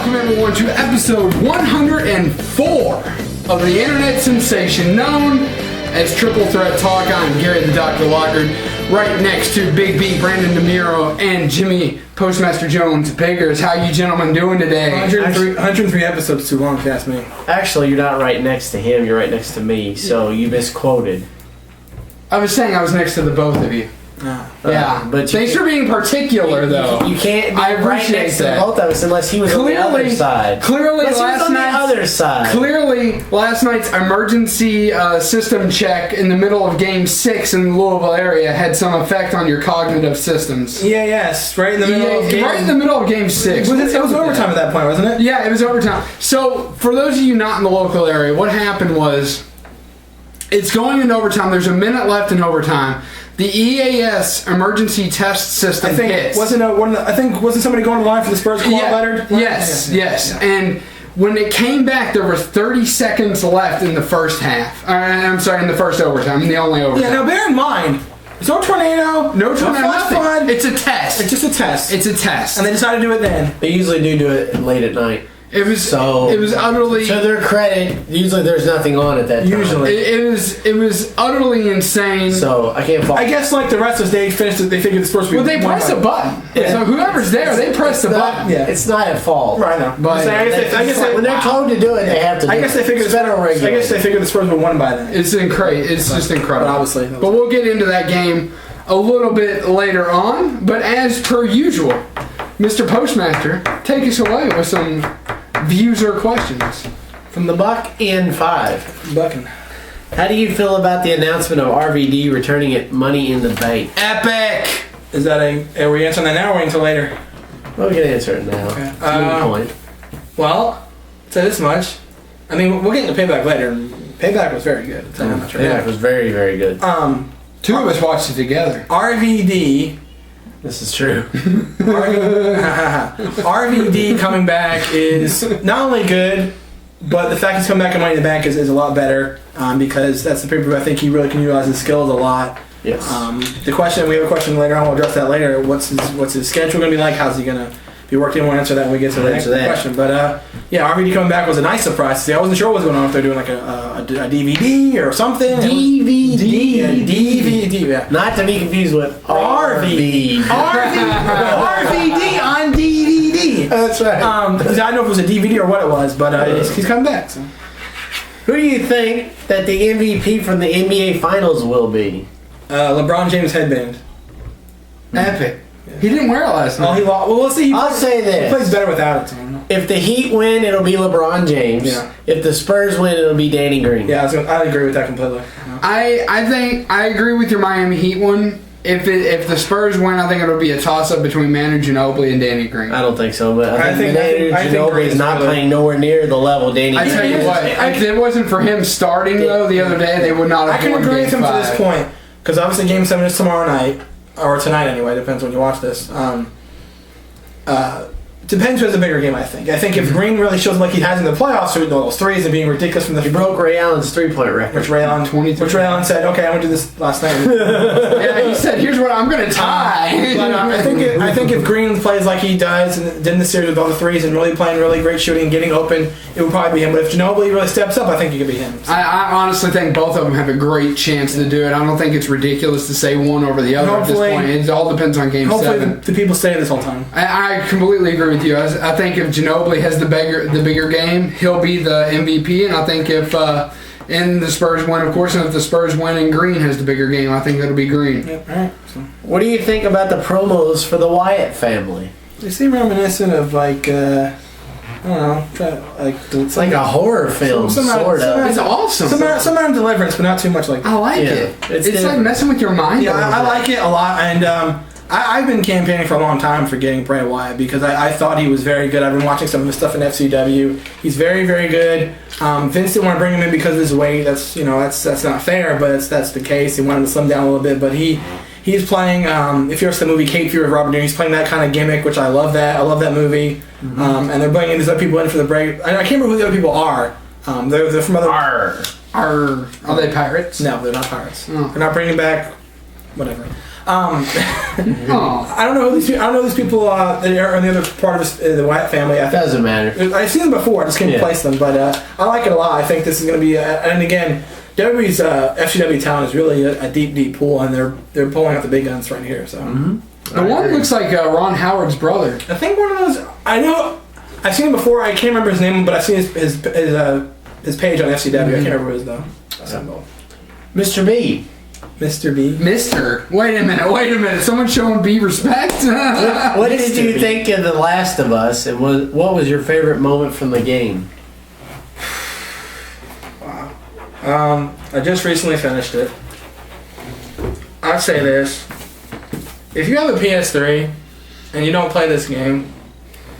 welcome everyone to episode 104 of the internet sensation known as Triple Threat Talk. I'm Gary the Dr. Lockard, right next to Big B, Brandon DeMiro, and Jimmy PostMaster Jones Biggers. How you gentlemen doing today? 103 episodes too long, if you ask me. Actually, you're not right next to him, you're right next to me, so you misquoted. I was saying I was next to the both of you. Yeah, but thanks for being particular, though. You can't be right next that. to both of us unless he was on the other side. Clearly, last night's emergency system check in the middle of Game 6 in the Louisville area had some effect on your cognitive systems. Yes, right in the middle of Game... Right in the middle of Game 6. It was overtime at that point, wasn't it? Yeah, it was overtime. So, for those of you not in the local area, what happened was, it's going into overtime. There's a minute left in overtime. The EAS emergency test system hits. Wasn't somebody going to the line for the Spurs call letter? Yes. And when it came back, there were 30 seconds left in the first half. I'm sorry, in the first overtime, the only overtime. Yeah, now bear in mind, there's no tornado, no flash flood. It's a test. It's just a test. It's a test. And they decided to do it then. They usually do it late at night. It was utterly... To their credit, usually there's nothing on at that time. Usually. It was utterly insane. So, I can't follow. I guess like the rest of us, they figured the Spurs would be... Well, they press a button. Yeah. So whoever's there, they press the button. Yeah. It's not at fault. Right now. But I guess when they're told to do it, they have to do it. I guess they figured the Spurs would have won by then. It's just incredible. But obviously. But we'll get into that game a little bit later on. But as per usual, Mr. Postmaster, take us away with some views or questions. From the Buck in 5. Bucking. How do you feel about the announcement of RVD returning at Money in the Bank? Epic! Is that are we answering that now or wait until later? Well, we can answer it now. Okay. Point. Well, say this much. I mean, we'll get into Payback later. Payback was very good. Payback was very, very good. Two of us watched it together. RVD. This is true. RVD coming back is not only good, but the fact he's coming back and Money in the Bank is a lot better be that's the paper I think he really can utilize his skills a lot. Yes. We have a question later on. We'll address that later. What's his schedule going to be like? How's he going to be working? We'll answer that when we get to the next question. But RVD coming back was a nice surprise. See, I wasn't sure what was going on if they're doing like a DVD or something. DVD. Yeah. Not to be confused with RVD. RVD on DVD. That's right. I don't know if it was a DVD or what it was, but he's coming back. So. Who do you think that the MVP from the NBA Finals will be? LeBron James headband. Epic. Yeah. He didn't wear it last night. Oh, he lost. Well, we'll see. I'll say this. He plays better without it. So if the Heat win, it'll be LeBron James. Yeah. If the Spurs win, it'll be Danny Green. Yeah, I agree with that completely. I think I agree with your Miami Heat one. If the Spurs win, I think it'll be a toss-up between Manu Ginobili and Danny Green. I don't think so, but I think Ginobili is not playing nowhere near the level Danny Green. I tell you what, if it wasn't for him starting though the other day, they would not have. I can agree with him to this point because obviously Game 7 is tomorrow night or tonight anyway. Depends when you watch this. Depends who has a bigger game, I think. I think if Green really shows like he has in the playoffs, shooting those threes and being ridiculous from the... He broke Ray Allen's three-point record. Which Ray Allen said, okay, I'm going to do this last night. Yeah, he said, here's what I'm going to tie. But I think if Green plays like he does and did in the series with all the threes and really playing really great shooting and getting open, it would probably be him. But if Ginobili really steps up, I think it could be him. So. I honestly think both of them have a great chance to do it. I don't think it's ridiculous to say one over the other at this point. It all depends on Game 7. Hopefully the people stay this whole time. I completely agree with you. I think if Ginobili has the bigger game, he'll be the MVP, and I think if the Spurs win, of course, and if the Spurs win and Green has the bigger game, I think it'll be Green. Yep. All right. So. What do you think about the promos for the Wyatt family? They seem reminiscent of like I don't know, it's like a horror film, sort of. It's awesome. Some out of Deliverance, but not too much like that. I like it. It's like messing with your mind. Yeah, I like it a lot, and I've been campaigning for a long time for getting Bray Wyatt because I thought he was very good. I've been watching some of his stuff in FCW. He's very, very good. Vince didn't want to bring him in because of his weight. That's not fair, but that's the case. He wanted him to slim down a little bit, but he's playing. If you watch the movie Cape Fear with Robert De Niro, he's playing that kind of gimmick, which I love that. I love that movie. Mm-hmm. And they're bringing these other people in for the break. I can't remember who the other people are. They're from other. Are they pirates? No, they're not pirates. Oh. They're not bringing back. Whatever. Oh. I don't know these people that are on the other part of the Wyatt family. Doesn't matter. I've seen them before. I just can't place them, but I like it a lot. I think this is going to be, and again, WWE's FCW talent is really a deep pool, and they're pulling out the big guns right here. So The one looks like Ron Howard's brother. I think one of those. I know. I've seen him before. I can't remember his name, but I've seen his page on FCW. I can't remember his though. Mr. B. Mr. B. Mister. Wait a minute. Someone showing B respect? What did you think of The Last of Us, and what was your favorite moment from the game? Wow. I just recently finished it. I'd say this. If you have a PS3 and you don't play this game,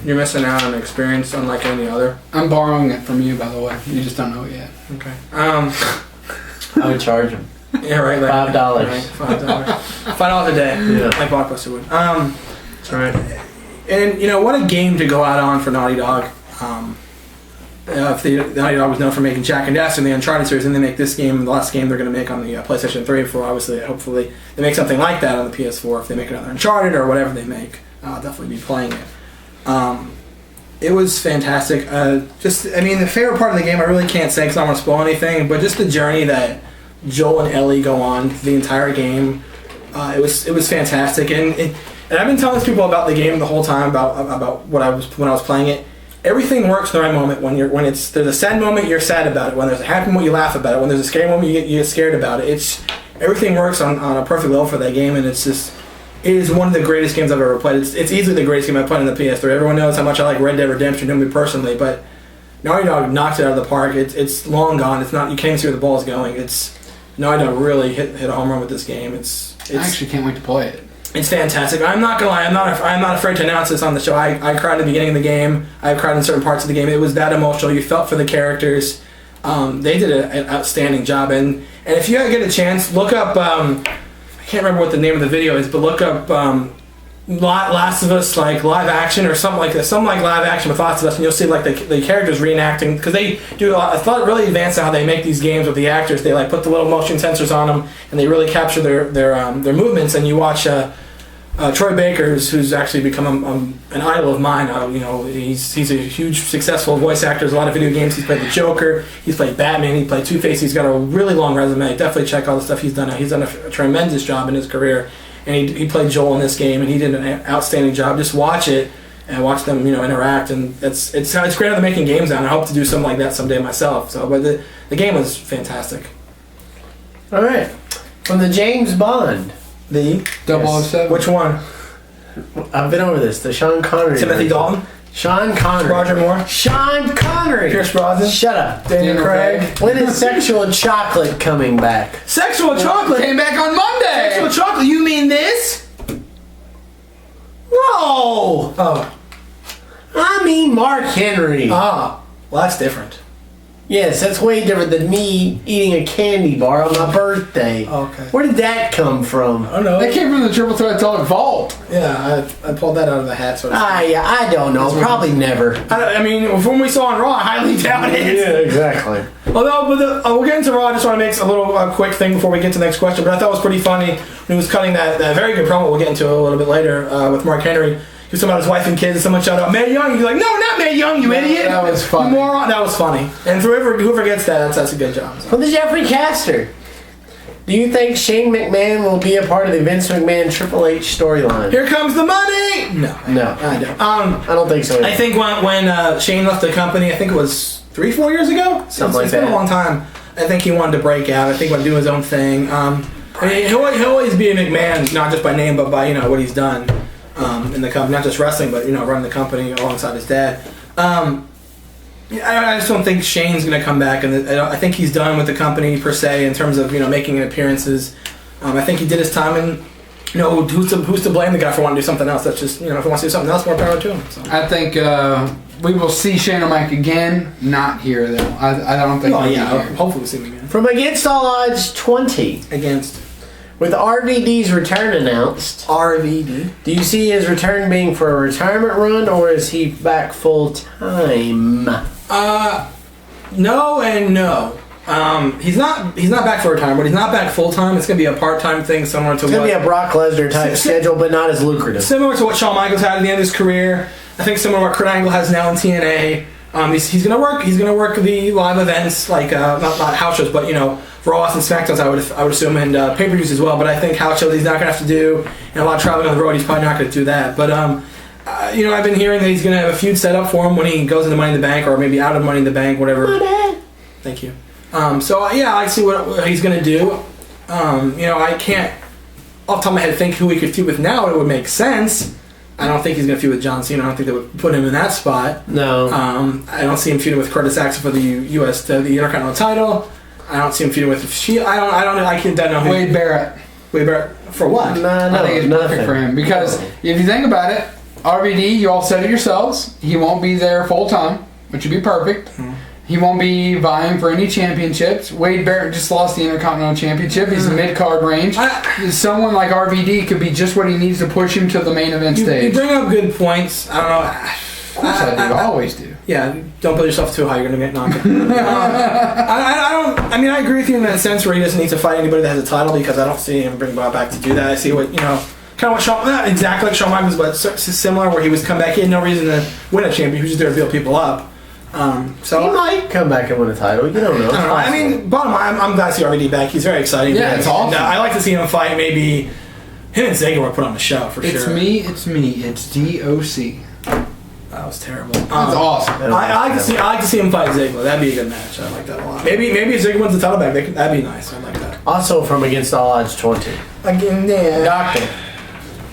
you're missing out on an experience unlike any other. I'm borrowing it from you, by the way. You just don't know it yet. Okay. I would charge him. Yeah, right. Like, $5. Right, $5 a day. Yeah. Like Blockbuster would. That's right. And what a game to go out on for Naughty Dog. If Naughty Dog was known for making Jak and Daxter in the Uncharted series, and they make this game, the last game they're going to make on the PlayStation 3, for obviously, hopefully, they make something like that on the PS4. If they make another Uncharted or whatever they make, I'll definitely be playing it. It was fantastic. The favorite part of the game, I really can't say because I don't want to spoil anything, but just the journey that Joel and Ellie go on the entire game, it was fantastic. And I've been telling people about the game the whole time about when I was playing it. Everything works in the right moment. When there's a sad moment, you're sad about it. When there's a happy moment, you laugh about it. When there's a scary moment, you get scared about it. Everything works on a perfect level for that game, and it is one of the greatest games I've ever played. It's easily the greatest game I've played on the PS3. Everyone knows how much I like Red Dead Redemption, to me personally, but Naughty Dog knocked it out of the park. It's long gone. It's not. You can't even see where the ball's going. Naughty Dog really hit a home run with this game. I actually can't wait to play it. It's fantastic. I'm not gonna lie. I'm not afraid to announce this on the show. I cried at the beginning of the game. I cried in certain parts of the game. It was that emotional. You felt for the characters. They did an outstanding job. And if you get a chance, look up. I can't remember what the name of the video is, but look up Last of Us like live action or something like that. Something like live action with Last of Us, and you'll see like the characters reenacting, because they do. I thought really advanced how they make these games with the actors. They like put the little motion sensors on them, and they really capture their movements. And you watch Troy Baker, who's actually become an idol of mine. He's a huge successful voice actor. There's a lot of video games. He's played the Joker. He's played Batman. He played Two-Face. He's got a really long resume. Definitely check all the stuff he's done. He's done a tremendous job in his career. And he played Joel in this game, and he did an outstanding job. Just watch it and watch them, interact. And it's great how they're making games now. And I hope to do something like that someday myself. So, but the game was fantastic. All right, from the James Bond. The 007. Which one? I've been over this. The Sean Connery. Timothy version. Dalton. Sean Connery. Roger Moore. Sean Connery. Pierce Brosnan. Shut up. Daniel Craig. When is Sexual Chocolate coming back? Sexual Chocolate Came back on Monday. Sexual Chocolate. You mean this? No. Oh. I mean Mark Henry. Ah. Well, that's different. Yes, that's way different than me eating a candy bar on my birthday. Okay. Where did that come from? I don't know. That came from the Triple Threat Talk vault. Yeah, I pulled that out of the hat. So I don't know. Probably never. I mean, from what we saw on Raw, I highly doubt it. Yeah, exactly. Although, we'll get into Raw. I just want to make a little quick thing before we get to the next question. But I thought it was pretty funny when he was cutting that very good promo. We'll get into it a little bit later with Mark Henry. He was talking about his wife and kids, and someone shouted out, Mae Young. He's like, no, not Mae Young, you idiot. That was funny. You moron. That was funny. And whoever gets that, that's a good job. So. From the Jeffrey Caster. Do you think Shane McMahon will be a part of the Vince McMahon Triple H storyline? Here comes the money! No. I don't. I don't think so either. I think when Shane left the company, I think it was 3-4 years ago? Something like It's that. been a long time. I think he wanted to break out. I think he wanted to do his own thing. He'll always be a McMahon, not just by name, but by what he's done in the company. Not just wrestling, but running the company alongside his dad. I just don't think Shane's going to come back, and I think he's done with the company per se in terms of making appearances. I think he did his time, and who's to blame the guy for wanting to do something else? That's just if he wants to do something else, more power to him. So. I think we will see Shane O'Mac again. Not here though. I don't think. Oh he'll be yeah, here. hopefully we'll see him again. From Against All Odds 20. Against With RVD's return announced, RVD. do you see his return being for a retirement run, or is he back full time? No and no. He's not back for retirement, but he's not back full time. It's going to be a part-time thing, similar to It's going to be a Brock Lesnar type schedule, but not as lucrative. Similar to what Shawn Michaels had at the end of his career. I think similar to what Kurt Angle has now in TNA. He's going to work. He's going to work the live events, like not house shows, but Raws and SmackDowns. I would assume, and pay-per-views as well. But I think house shows he's not going to have to do, and a lot of traveling on the road. He's probably not going to do that. But I've been hearing that he's going to have a feud set up for him when he goes into Money in the Bank, or maybe out of Money in the Bank, whatever. Thank you. I see what he's going to do. I can't, off the top of my head, think who he could feud with now. It would make sense. I don't think he's going to feud with John Cena. I don't think they would put him in that spot. No. I don't see him feuding with Curtis Axel for the the Intercontinental title. I don't see him feuding with Shield. I don't know. Wade Barrett. Wade Barrett for what? No, I think it's perfect for him because if you think about it, RVD, you all said it yourselves, he won't be there full time, which would be perfect. Mm-hmm. He won't be vying for any championships. Wade Barrett just lost the Intercontinental Championship. He's in mid-card range. Someone like RVD could be just what he needs to push him to the main event stage. You bring up good points. I don't know. Of course I do. I always do. Yeah, don't build yourself too high. You're going to get knocked out. I agree with you in that sense where he doesn't need to fight anybody that has a title because I don't see him bring Bob back to do that. I see what, kind of what Shawn, not exactly like Shawn Michaels, but similar where he was come back. He had no reason to win a champion. He was just there to build people up. So he might come back and win a title. You don't know. Bottom line, I'm glad to see RVD back. He's very exciting. Yeah, it's awesome. I like to see him fight. Maybe him and Ziggler were put on the show for sure. It's me. It's DOC. That was terrible. That's awesome. I like to see him fight Ziggler. That'd be a good match. I like that a lot. Maybe if Ziggler wins the title back, that'd be nice. I like that. Also from Against All Odds 20. Again, yeah. Doctor,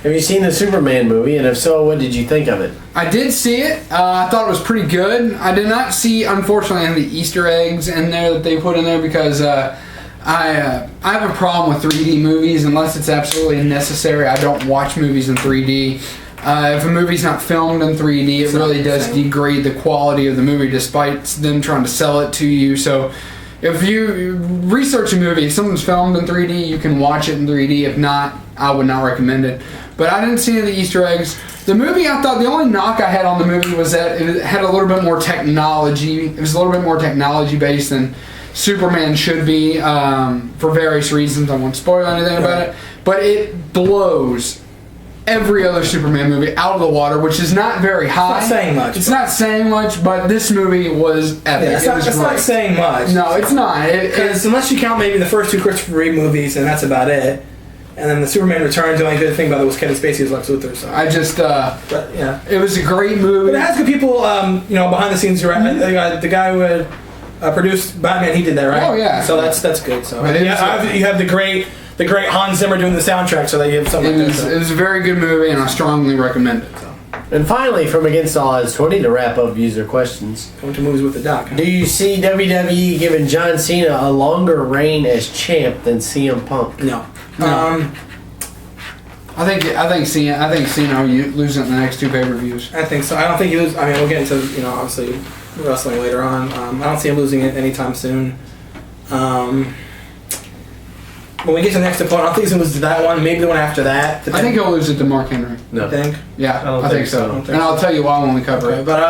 have you seen the Superman movie? And if so, what did you think of it? I did see it. I thought it was pretty good. I did not see, unfortunately, any of the Easter eggs in there that they put in there because I have a problem with 3D movies unless it's absolutely necessary. I don't watch movies in 3D. If a movie's not filmed in 3D, it really does degrade the quality of the movie despite them trying to sell it to you. So if you research a movie, if something's filmed in 3D, you can watch it in 3D. If not, I would not recommend it. But I didn't see any of the Easter eggs. The movie, I thought the only knock I had on the movie was that it had a little bit more technology. It was a little bit more technology based than Superman should be for various reasons. I won't spoil anything about it. But it blows every other Superman movie out of the water, which is not very high. It's not saying much. It's not saying much, but this movie was epic. Yeah, it's not saying much. No, it's not. Because unless you count maybe the first two Christopher Reeve movies, and that's about it. And then the Superman Returns, the only good thing about it was Kevin Spacey as Lex Luthor. So I just, but, yeah, it was a great movie. But it has good people, behind the scenes. Mm-hmm. The guy who had produced Batman, he did that, right? Oh yeah. So that's good. So you have the great Hans Zimmer doing the soundtrack, so that you have something. It was a very good movie, and I strongly recommend it. So. And finally, from Against All Odds 20 to wrap up user questions. Going to movies with the doc. Huh? Do you see WWE giving John Cena a longer reign as champ than CM Punk? No. I think Cena losing in the next two pay-per-views. I think so. I don't think he loses. I mean, we'll get into obviously wrestling later on. I don't see him losing it anytime soon. When we get to the next opponent, I don't think he's going to lose to that one. Maybe the one after that. I think he'll lose it to Mark Henry. No. You think? Yeah, I think so. And I'll tell you why when we cover it. But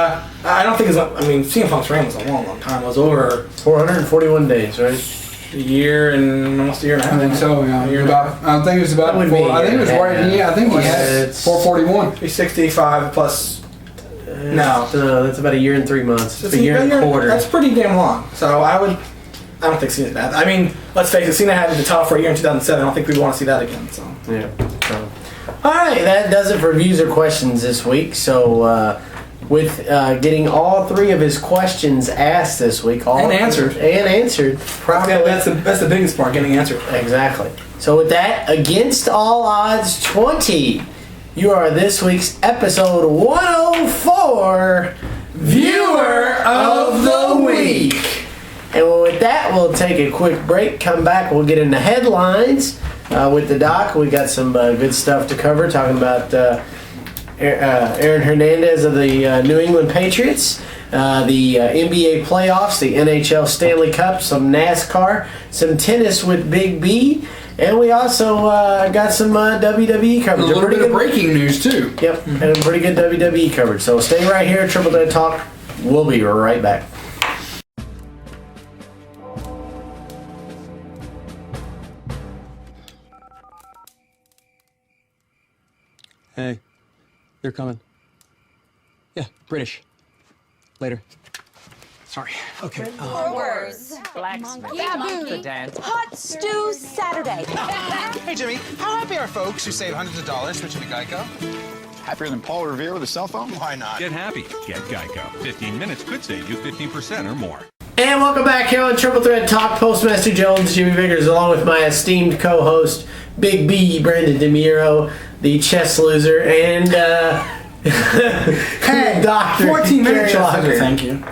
I don't think CM Punk's reign was a long, long time. It was over 441 days, right? A year and almost a year and a half. I think so. Yeah. I think it was about. I think it was right. Yeah, I think he had 441. 365 plus. No, that's about a year and 3 months. It's a year and a quarter. That's pretty damn long. So I don't think Cena's bad. I mean, let's face it, Cena had the title for a year in 2007. I don't think we want to see that again. So yeah. All right, that does it for views or questions this week. So with getting all three of his questions asked this week, and answered, probably that's the biggest part, getting answered. Exactly. So with that, Against All Odds 20, you are this week's episode 104 Viewer of the Week. And with that, we'll take a quick break, come back, we'll get into headlines with the doc. We got some good stuff to cover, talking about Aaron Hernandez of the New England Patriots, the NBA playoffs, the NHL Stanley Cup, some NASCAR, some tennis with Big B, and we also got some WWE coverage. A little bit of breaking news, too. Yep, and pretty good WWE coverage. So stay right here, Triple Threat Talk. We'll be right back. Hey, they're coming. Yeah, British. Later. Sorry. Okay. Brewers. Black Baboon. Hot stew Saturday. Hey, Jimmy, how happy are folks who save hundreds of dollars switching to Geico? Happier than Paul Revere with a cell phone? Why not? Get happy. Get Geico. 15 minutes could save you 15% or more. And welcome back here on Triple Threat Talk. Postmaster Jones, Jimmy Vickers, along with my esteemed co-host, Big B, Brandon DeMiro, the chess loser, and Hey, Dr. 14 minutes. Locker. Thank you.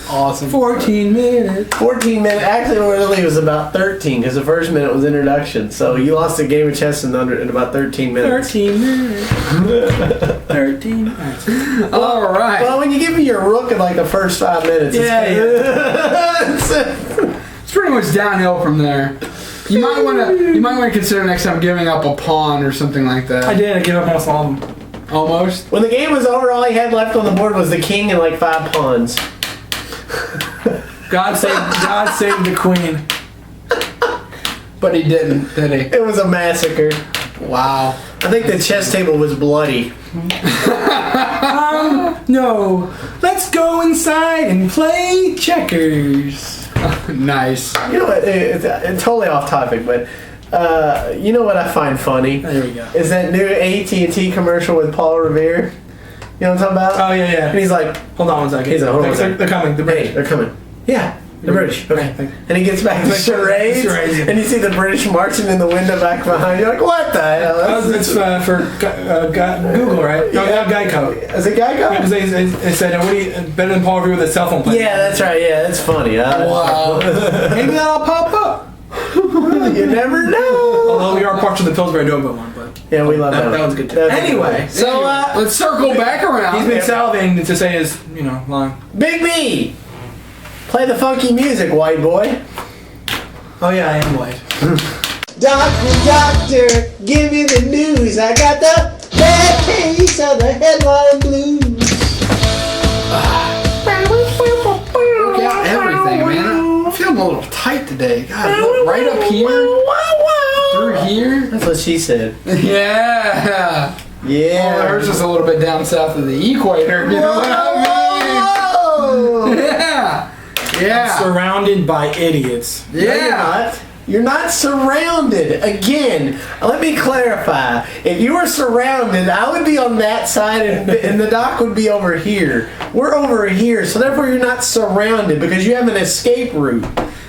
Awesome. 14 minutes. 14 minutes. Actually, really, it was about 13 because the first minute was introduction. So you lost a game of chess in about 13 minutes. 13 minutes. 13 minutes. All right. Well, when you give me your rook in like the first 5 minutes, It's pretty much downhill from there. You might want to consider next time giving up a pawn or something like that. I did. I gave up almost all of them. Almost. when the game was over, all he had left on the board was the king and like 5 pawns. God save the queen. But he didn't, did he? It was a massacre. Wow. I think the chess table was bloody. No. Let's go inside and play checkers. Nice. You know what? It's totally off topic, but you know what I find funny? There we go. Is that new AT&T commercial with Paul Revere? You know what I'm talking about? Oh, yeah. And he's like, Hold on one second. He's like, hold on a They're second. coming. The hey, British. they're coming. Yeah, the British. Okay. Thank you. And he gets back to charades, Charades. and you see the British marching in the window back behind. You're like, what the hell? It's for Google, right? No, not Geico. Is it Geico? Because they said, what do you, better than Paul Revere with a cell phone plan? Yeah, that's right. Yeah, that's funny. Wow. Maybe that'll pop up. You never know. Although we are parts of the Pillsbury Doughboy one, but Yeah, we love that. that one's good too. That's Anyway, so Let's circle back around. he's been salivating to say his, line. Big B, play the funky music, white boy. Oh yeah, I am white. Doctor, give me the news. I got the bad case of the headline blues. Work out everything, man. I'm feeling a little tight today. God, look, right up here, through here. That's what she said. Yeah. Yeah. Oh, hers is a little bit down south of the equator. You know what I mean? Yeah. Yeah. Surrounded by idiots. No, you're Yeah. not. You're not surrounded. Again, let me clarify. If you were surrounded, I would be on that side and the doc would be over here. We're over here, so therefore you're not surrounded because you have an escape route.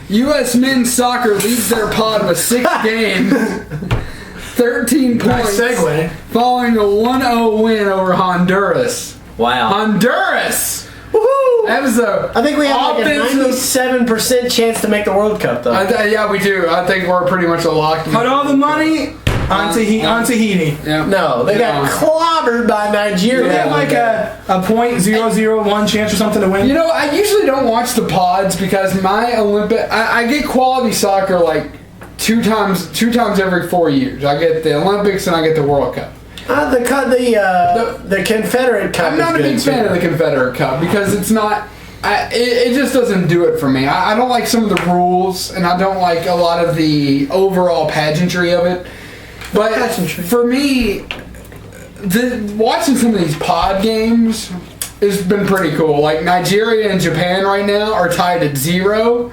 U.S. men's soccer leads their pod with 6 games, 13 points, Nice segue. following a 1-0 win over Honduras. Wow. Honduras! Woohoo! That was a I think we have like a offensive- 97% chance to make the World Cup, though. yeah, we do. I think we're pretty much a lock. Put all the money on Tahiti. Yeah. No, they got clobbered by Nigeria. They have like a .001 chance or something to win. You know, I usually don't watch the pods because my Olympic, I get quality soccer like two times every 4 years. I get the Olympics and I get the World Cup. The Confederate Cup. I'm not a big fan of the Confederate Cup because it's not. It just doesn't do it for me. I don't like some of the rules, and I don't like a lot of the overall pageantry of it. But for me, watching some of these pod games has been pretty cool. Like Nigeria and Japan right now are tied at 0,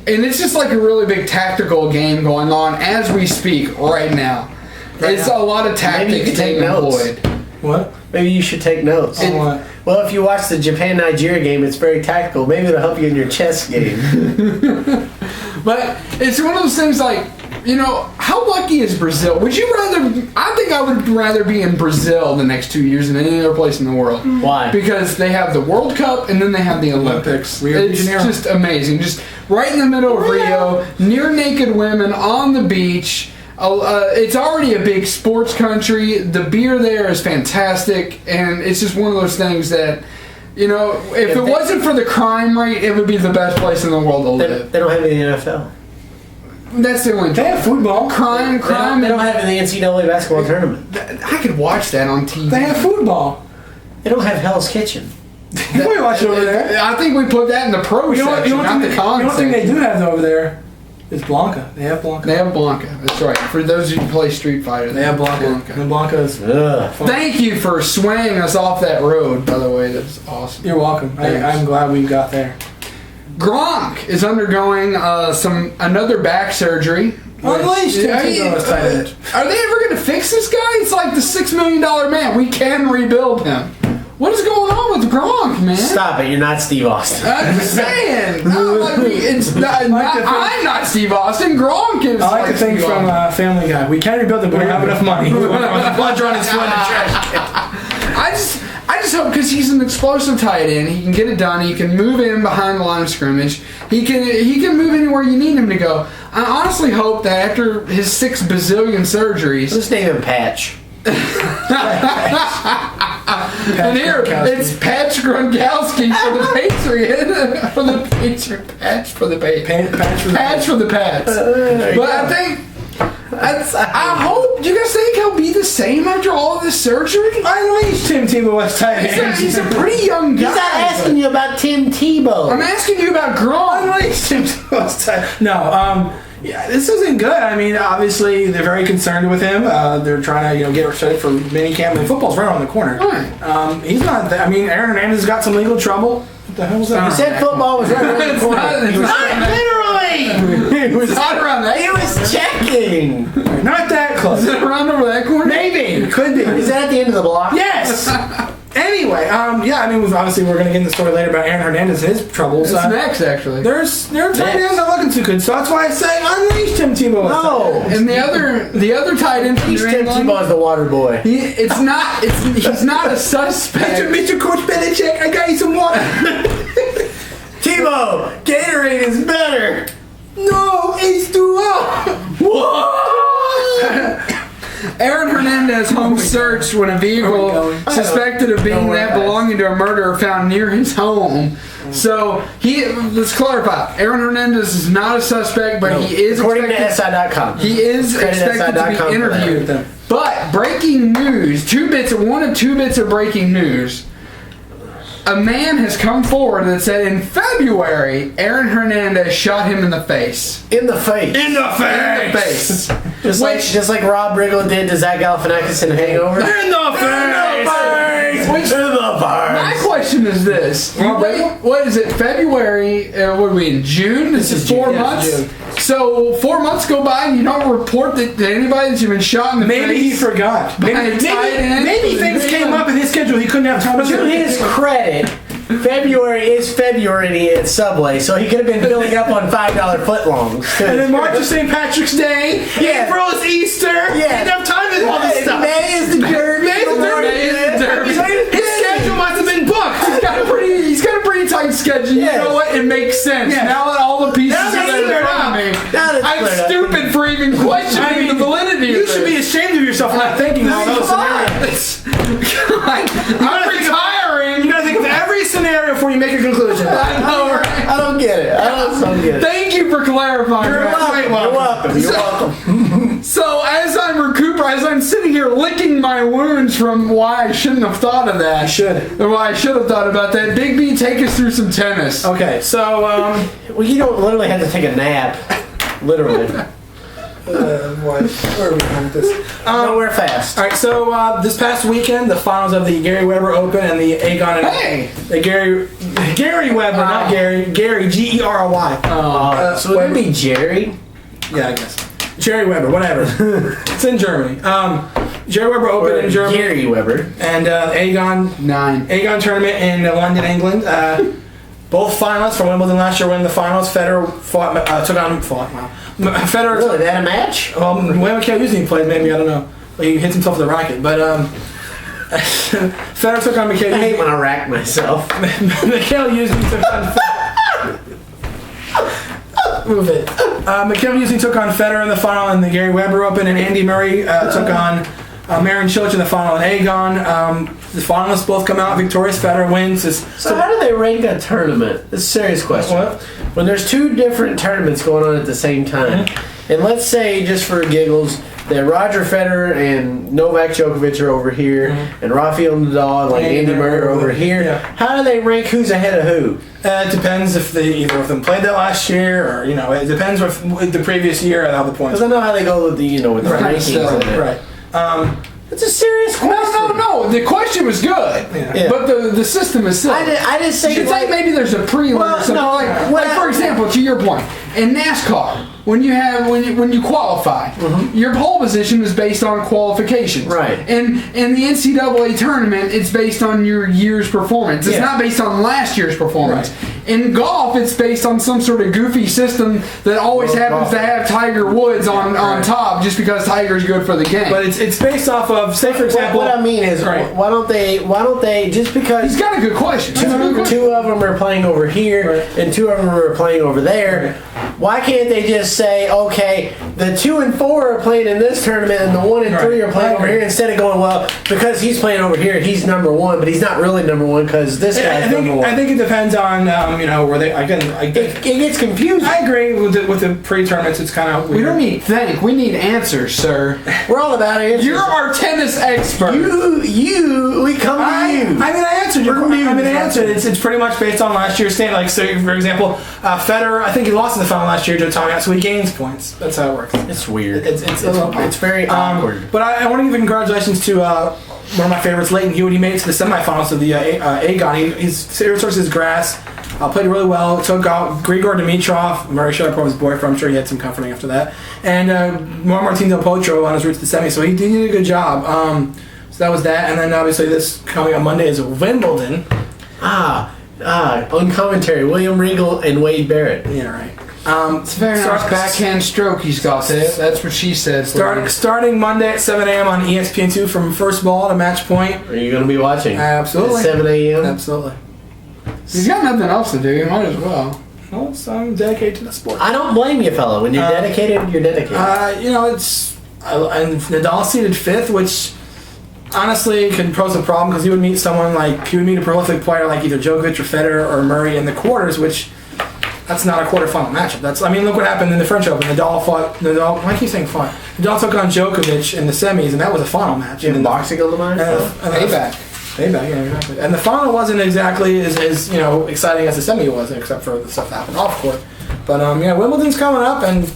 and it's just like a really big tactical game going on as we speak right now. It's a lot of tactics being employed. What? Maybe you should take notes. On what? Well, if you watch the Japan-Nigeria game, it's very tactical. Maybe it'll help you in your chess game. But it's one of those things like, how lucky is Brazil? Would you rather... I think I would rather be in Brazil the next 2 years than any other place in the world. Why? Because they have the World Cup and then they have the Olympics. Rio de It's Janeiro. just amazing. Just right in the middle of Rio, near naked women on the beach. It's already a big sports country. The beer there is fantastic, and it's just one of those things that, if it wasn't for the crime rate, it would be the best place in the world to live. They don't have it in the NFL. That's the only They have football. crime. They don't have it in the NCAA basketball tournament. I could watch that on TV. They have football. They don't have Hell's Kitchen. We watch it over there. I think we put that in the pro You section, don't not think the con they section. do have it over there? It's Blanca. They have Blanca. They have Blanca. That's right. For those of you who play Street Fighter, They have Blanca. And Blanca's. Thank you for swaying us off that road, by the way. That's awesome. You're welcome. I'm glad we got there. Gronk is undergoing another back surgery. Unleashed Tim Tebow's tight end. Are they ever going to fix this guy? It's like the $6 million man. We can rebuild him. What is going on with Gronk, man? Stop it! You're not Steve Austin. I'm just saying. I'm not Steve Austin. Gronk is. I like to think from Family Guy. We can rebuild it, but we don't have enough money. We want the blood drawn his foot in the trash can. I just hope, because he's an explosive tight end, he can get it done. He can move in behind the line of scrimmage. He can move anywhere you need him to go. I honestly hope that after his 6 bazillion surgeries, Let's name him Patch. and here it's Patch Gronkowski for the Patriot, Patch for the Pats. But I think. I hope. Do you guys think he'll be the same after all of this surgery? Unleashed Tim Tebow was tight end. He's a pretty young guy. He's not asking you about Tim Tebow. I'm asking you about Gronk. Unleashed Tim Tebow was tight. No, yeah, this isn't good. I mean, obviously they're very concerned with him. They're trying to get ready for minicamp. And football's right around the corner. Right. He's not. I mean, Aaron Hernandez has got some legal trouble. What the hell was that? You said football was right around the corner. It was not around that. He was checking. Not that close. Is it around over that corner? Maybe. It could be. Is that at the end of the block? Yes. Anyway, yeah, I mean, obviously we're going to get in the story later about Aaron Hernandez and his troubles. It's next, actually. Their tight ends not looking too good, so that's why I say unleash Tim Tebow. No. And the other tight end from New Tim England, Tebow is the water boy. he's not a suspect. Mr. Coach Belichick, I got you some water. Tebow, Gatorade is better. No, H2O. Aaron Hernandez home searched when a vehicle suspected of being that belonging to a murderer found near his home. So let's clarify. Aaron Hernandez is not a suspect, but he is according to expected SI.com. He is expected to be interviewed. But breaking news, one of two bits of breaking news. A man has come forward that said in February, Aaron Hernandez shot him in the face. In the face. In the face. Just like Rob Riggle did to Zach Galifianakis in Hangover. In the face. My question is this. What is it, February, what are we in, June? This is 4 months? June. So 4 months go by and you don't report that to anybody that you've been shot in the face? Maybe he forgot. Maybe things came up in his schedule he couldn't have time to. To his credit, February is February at Subway, so he could have been filling up on $5 footlongs. And then March is St. Patrick's Day. Yeah. April is Easter. Yeah. He didn't have time to do all this stuff. May is the Derby. His schedule must have been booked. He's got a pretty tight schedule. Yes. You know what? It makes sense. Yes. Now that all the pieces Now are that's there in cleared front of up. me, Now that's I'm cleared up. stupid for even questioning the validity of You this. should be ashamed of yourself for not thinking of all those scenarios. I'm retiring. You gotta think of every scenario before you make a conclusion. I know, right? I don't get it. I don't get it. Thank you for clarifying. You're that. welcome. You're welcome. So as I'm sitting here licking my wounds from why I shouldn't have thought of that. You should. And why I should have thought about that. Big B, take us through some tennis. Okay, so Well, you don't literally have to take a nap. Literally. where are we going with this? Nowhere fast. All right, so this past weekend, the finals of the Gary Weber Open and the Aegon and the Gary Weber, not Gary Gery Gery. So would it be Jerry? Yeah, I guess. Jerry Weber, whatever. It's in Germany. Jerry Weber Open in Germany. Gary Weber. And Aegon 9. Aegon tournament in London, England. Both finalists from Wimbledon last year won the finals. Federer Federer. Really, that a match? The way Mikhail Yuzny played, maybe, I don't know. He hits himself with a racket. But Federer took on Mikhail I hate Yuzny. when I rack myself. Mikhail Yuzny took on Move it. Mikhail Yuzny took on Federer in the final in the Gary Weber Open, and Andy Murray took on Marin Cilic in the final in Aegon. The finalists both come out victorious. Federer wins. So how do they rank a tournament? This is a serious question. What? When there's two different tournaments going on at the same time, and let's say, just for giggles, that Roger Federer and Novak Djokovic are over here, and Rafael Nadal and like Andy Murray are over here. Yeah. How do they rank who's ahead of who? It depends if either of them played that last year, or it depends with the previous year and how the points. Because I know how they go with the with the rankings. Right. It's a serious question. No. The question was good, but the system is silly. I just think you think maybe there's a prelim or something. Like for example, to your point, in NASCAR, when you qualify, your pole position is based on qualifications. Right. And in the NCAA tournament, it's based on your year's performance. It's not based on last year's performance. Right. In golf, it's based on some sort of goofy system that always happens to have Tiger Woods on top just because Tiger's good for the game. But it's based off of, say for example. What I mean is, why don't they just because he's got a good question. Two of them are playing over here and two of them are playing over there. Why can't they just say, okay, the 2 and 4 are playing in this tournament and the 1 and 3 are playing over here, instead of going, well, because he's playing over here, he's number 1, but he's not really number 1 because this guy's number 1. I think it depends on where they it gets confusing. I agree with the pre-tournaments. It's kind of weird. We don't need we need answers, sir. We're all about answers. You're our tennis expert. We come to you. I answered your question. It's pretty much based on last year's stand. Like, so for example, Federer, I think he lost in the final last year to Tommy, so he gains points. That's how it works. It's weird. It's very awkward. But I want to give congratulations to one of my favorites, Leighton Hewitt. He made it to the semifinals of the Aegon. His favorite source is grass. Played really well. Took out Grigor Dimitrov, Murray Sharapova, his boyfriend. I'm sure he had some comforting after that. And Martin Del Potro on his route to the semi. So he did a good job. So that was that. And then obviously this coming on Monday is Wimbledon. On commentary, William Regal and Wade Barrett. Yeah, right. It's a very nice backhand stroke he's got there. That's what she said. Starting Monday at 7 a.m. on ESPN2 from first ball to match point. Are you going to be watching? Absolutely. At 7 a.m.? Absolutely. He's got nothing else to do. He might as well. Well, so I'm dedicated to the sport. I don't blame you, fella. When you're dedicated, you're dedicated. And Nadal seeded 5th, which honestly could pose a problem because he would meet a prolific player like either Djokovic or Federer or Murray in the quarters, which that's not a quarterfinal matchup. Look what happened in the French Open. Nadal. Why keep saying fought? Nadal took on Djokovic in the semis, and that was a final match. In boxing on the mind? Payback, yeah, exactly. And the final wasn't exactly as exciting as the semi was, except for the stuff that happened off court. But Wimbledon's coming up, and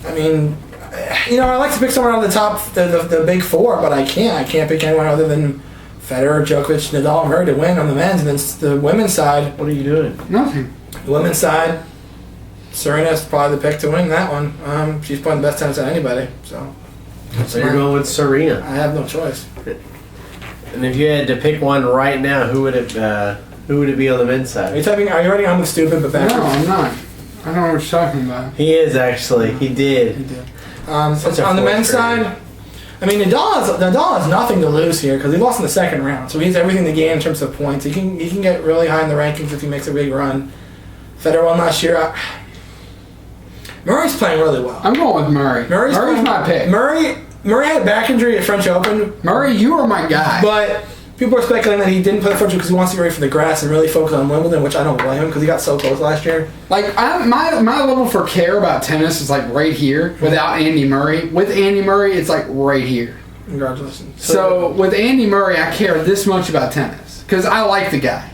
I like to pick someone out of the top, the big 4, but I can't. I can't pick anyone other than Federer, Djokovic, Nadal, and Murray to win on the men's. And then the women's side. What are you doing? Nothing. The women's side, Serena's probably the pick to win that one. She's playing the best tennis of anybody. So you're going with Serena. I have no choice. And if you had to pick one right now, who would it be on the men's side? Are you writing I'm stupid but backwards? No, I'm not. I don't know what you're talking about. He is actually. He did. On the men's side, Nadal has nothing to lose here because he lost in the second round, so he has everything to gain in terms of points. He can get really high in the rankings if he makes a big run. Federer won last year. Murray's playing really well. I'm going with Murray. Murray's my pick. Murray had a back injury at French Open. Murray, you are my guy. But people are speculating that he didn't play the French Open because he wants to get ready for the grass and really focus on Wimbledon, which I don't blame him because he got so close last year. My level for care about tennis is right here without Andy Murray. With Andy Murray, it's right here. Congratulations. So with Andy Murray, I care this much about tennis because I like the guy.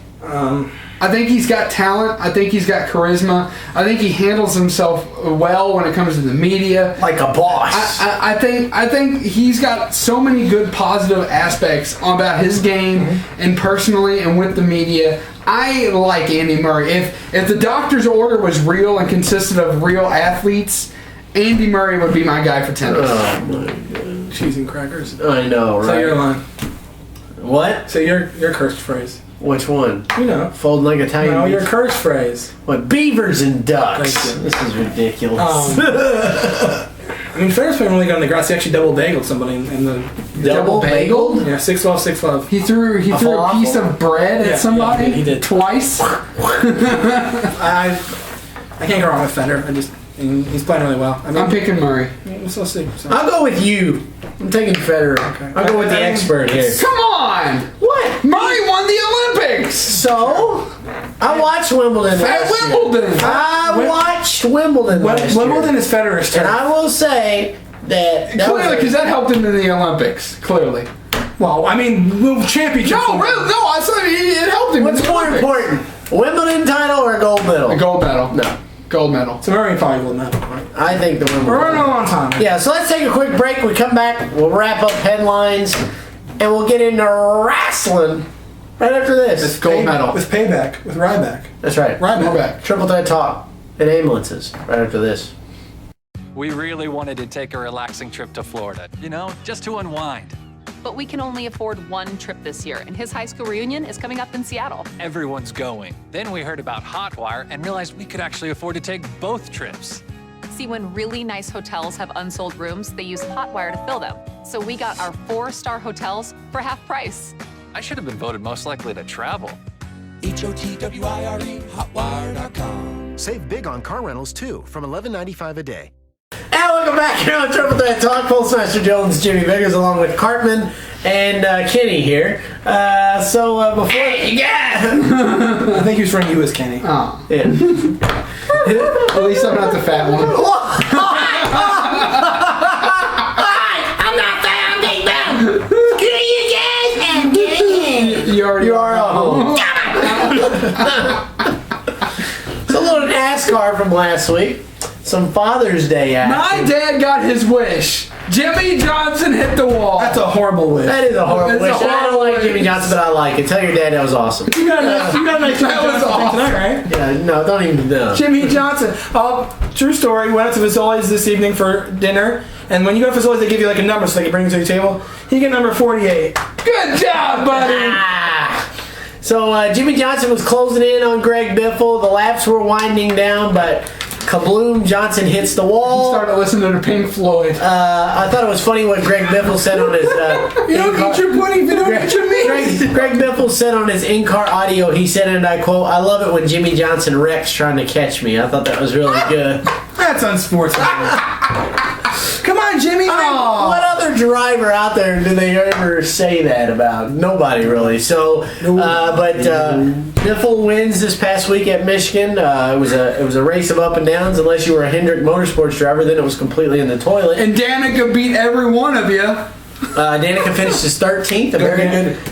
I think he's got talent. I think he's got charisma. I think he handles himself well when it comes to the media. Like a boss. I think he's got so many good positive aspects about his game and personally and with the media. I like Andy Murray. If the doctor's order was real and consisted of real athletes, Andy Murray would be my guy for tennis. Oh my God. Cheese and crackers. I know, right? Say your line. What? Say your cursed phrase. Which one? Folding like Italian. No, your cursed phrase. What? Beavers and ducks. This is ridiculous. Federer's playing really good on the grass. He actually double-bageled somebody in the... Double-bageled? Yeah, 6-12, 6-12. He threw a piece of bread at somebody? Yeah, he did. Twice? I can't go wrong with Federer. He's playing really well. I'm picking Murray. We'll see. I'll go with you. I'm taking Federer. Okay. I'll go with the expert here. Come on! What? Murray won the Olympics! So? I watched Wimbledon last year. Wimbledon! I watched Wimbledon last year. Wimbledon is Federer's turn. And I will say that Clearly, because that helped him in the Olympics. Clearly. Well, I mean, move championship. No, really, no. I said it helped him. What's in the more Olympics. important, Wimbledon title or a gold medal? A gold medal. No. Gold medal. It's a very valuable medal, right? I think the Wimbledon. We're running a long time. Yeah, so let's take a quick break. We come back, we'll wrap up headlines, and we'll get into wrestling right after this. It's gold medal. With Payback, with Ryback. That's right. Ryback. Triple Threat Talk and ambulances right after this. We really wanted to take a relaxing trip to Florida, just to unwind. But we can only afford one trip this year, and his high school reunion is coming up in Seattle. Everyone's going. Then we heard about Hotwire and realized we could actually afford to take both trips. See, when really nice hotels have unsold rooms, they use Hotwire to fill them. So we got our 4-star hotels for half price. I should have been voted most likely to travel. HOTWIRE, hotwire.com. Save big on car rentals too, from $11.95 a day. And welcome back here on Triple Threat Talk. PostMaster Jones, Jimmy Biggers, along with Cartman and Kenny here. Before... I think he was referring to you as Kenny. Oh. Yeah. At least I'm not the fat one. I'm not fat, I'm big bad. Screw you guys, I'm good. You are home. So a little NASCAR from last week. Some Father's Day action. My dad got his wish. Jimmy Johnson hit the wall. That's a horrible wish. That is a horrible wish. That's a I don't horrible like wish. Jimmy Johnson, but I like it. Tell your dad that was awesome. You got a nice That was awesome. tonight, right? Yeah, no, don't even know. Jimmy Johnson. True story. Went out to Fazoli's this evening for dinner, and when you go to Fazoli's, they give you like a number so they can bring it to the table. He got number 48. Good job, buddy. So Jimmy Johnson was closing in on Greg Biffle. The laps were winding down, but kabloom, Johnson hits the He wall. started listening to Pink Floyd. I thought it was funny what Greg Biffle said on his... You don't get your pudding if you don't get your meat. Greg Biffle said on his in-car audio, he said, and I quote, "I love it when Jimmy Johnson wrecks trying to catch me." I thought that was really good. That's unsportsmanlike. Come on, Jimmy. What other driver out there do they ever say that about? Nobody really. So, Biffle wins this past week at Michigan. It was a race of up and downs. Unless you were a Hendrick Motorsports driver, then it was completely in the toilet. And Danica beat every one of you. Danica finished as 13th. A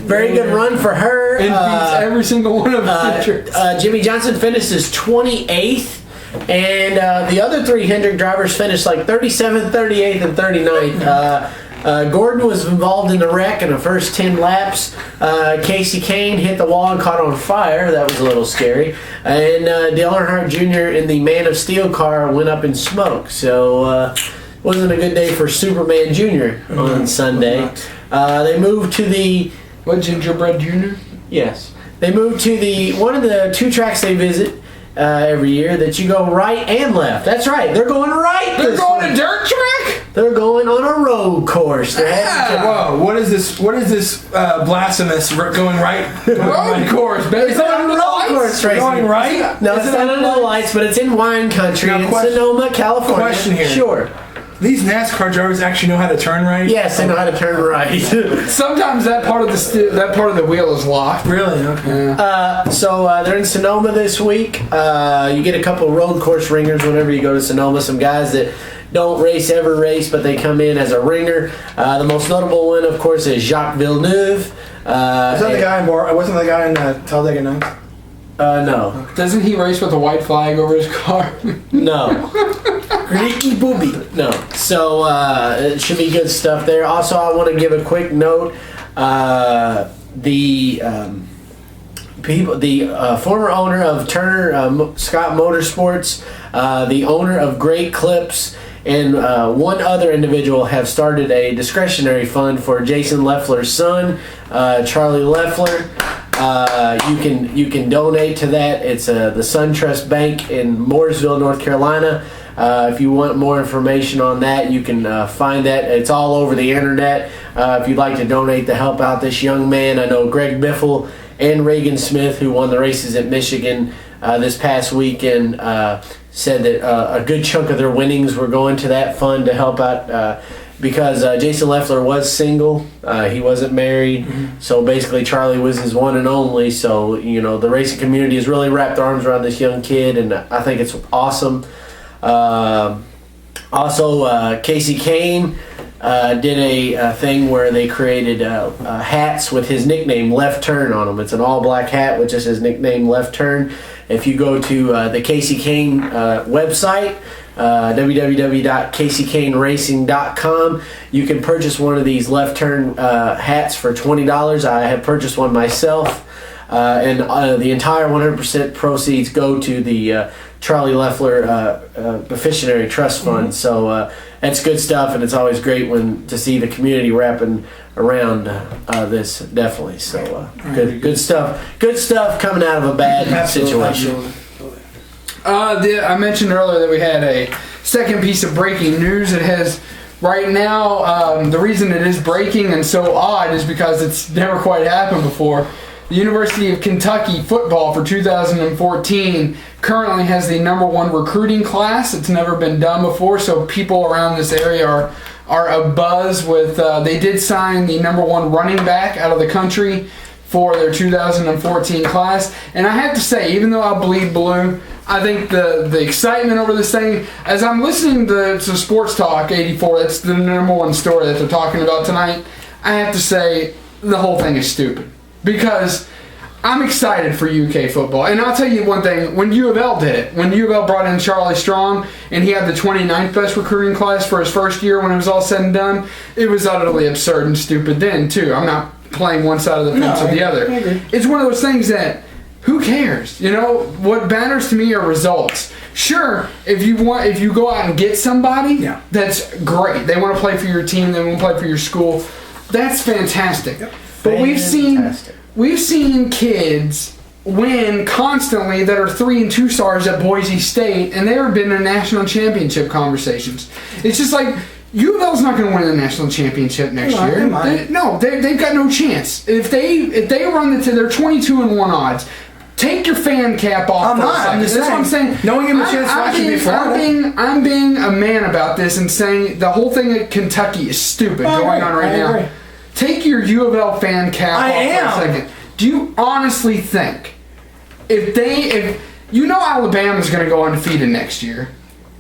very good run for her. And beats every single one of the Jimmy Johnson finished as 28th. And the other three Hendrick drivers finished like 37th, 38th, and 39th. Gordon was involved in the wreck in the first 10 laps. Casey Kane hit the wall and caught on fire. That was a little scary. And Dale Earnhardt Jr. in the Man of Steel car went up in smoke. So wasn't a good day for Superman Jr. on Sunday. They moved to the... What, Gingerbread Jr.? Yes. They moved to one of the two tracks they visit every year that you go right and left. That's right. They're going right. They're going a dirt track? They're going on a road course. Whoa! What is this? What is this blasphemous? Going right? Road course, baby. It's on a road course racing. Going right? No, it's not under the lights, but it's in wine country in Sonoma, California. Question here. Sure. These NASCAR drivers actually know how to turn right? Yes, they know how to turn right. Sometimes that part of the wheel is locked. Really? Okay. So they're in Sonoma this week. You get a couple road course ringers whenever you go to Sonoma. Some guys that don't race every race, but they come in as a ringer. The most notable one, of course, is Jacques Villeneuve. Was that the guy in wasn't the guy in Talladega Nights? No. Doesn't he race with a white flag over his car? No. Ricky Booby. No. So it should be good stuff there. Also, I want to give a quick note. The former owner of Turner Scott Motorsports, the owner of Great Clips, and one other individual have started a discretionary fund for Jason Leffler's son, Charlie Leffler. You can donate to that. It's the SunTrust Bank in Mooresville, North Carolina. If you want more information on that, you can find that. It's all over the internet. If you'd like to donate to help out this young man, I know Greg Biffle and Reagan Smith, who won the races at Michigan this past weekend, said that a good chunk of their winnings were going to that fund to help out because Jason Leffler was single. He wasn't married. Mm-hmm. So basically Charlie was his one and only. So, the racing community has really wrapped their arms around this young kid, and I think it's awesome. Also, Casey Kane did a thing where they created hats with his nickname Left Turn on them. It's an all-black hat with just his nickname Left Turn. If you go to the Casey Kane website, www.caseykaneracing.com, you can purchase one of these Left Turn hats for $20. I have purchased one myself, and the entire 100% proceeds go to the Charlie Leffler Beneficiary Trust Fund. So that's good stuff, and it's always great to see the community wrapping around this. Definitely. So good stuff. Good stuff coming out of a bad situation. I mentioned earlier that we had a second piece of breaking news. It has right now. The reason it is breaking and so odd is because it's never quite happened before. The University of Kentucky football for 2014 currently has the #1 recruiting class. It's never been done before, so people around this area are abuzz with. They did sign the #1 running back out of the country for their 2014 class, and I have to say, even though I bleed blue, I think the excitement over this thing, as I'm listening to Sports Talk 84, that's the #1 story that they're talking about tonight, I have to say the whole thing is stupid. Because I'm excited for UK football. And I'll tell you one thing, when U of L did it, when U of L brought in Charlie Strong and he had the 29th best recruiting class for his first year when it was all said and done, it was utterly absurd and stupid then too. I'm not playing one side of the fence or the other. I agree. It's one of those things that, who cares? You know, what matters to me are results. Sure, if you go out and get somebody, that's great. They want to play for your team, they want to play for your school. That's fantastic. Yep. But we've seen kids win constantly that are 3 and 2 stars at Boise State, and they've been in national championship conversations. It's just like U of L's not going to win the national championship next year. They've got no chance. If they run they're 22-1 odds. Take your fan cap off. I'm just saying. That's what I'm saying. Knowing him a chance I'm being a man about this and saying the whole thing at Kentucky is stupid going on right now. Agree. Take your U of L fan cap off for a second. Do you honestly think if you know Alabama's going to go undefeated next year?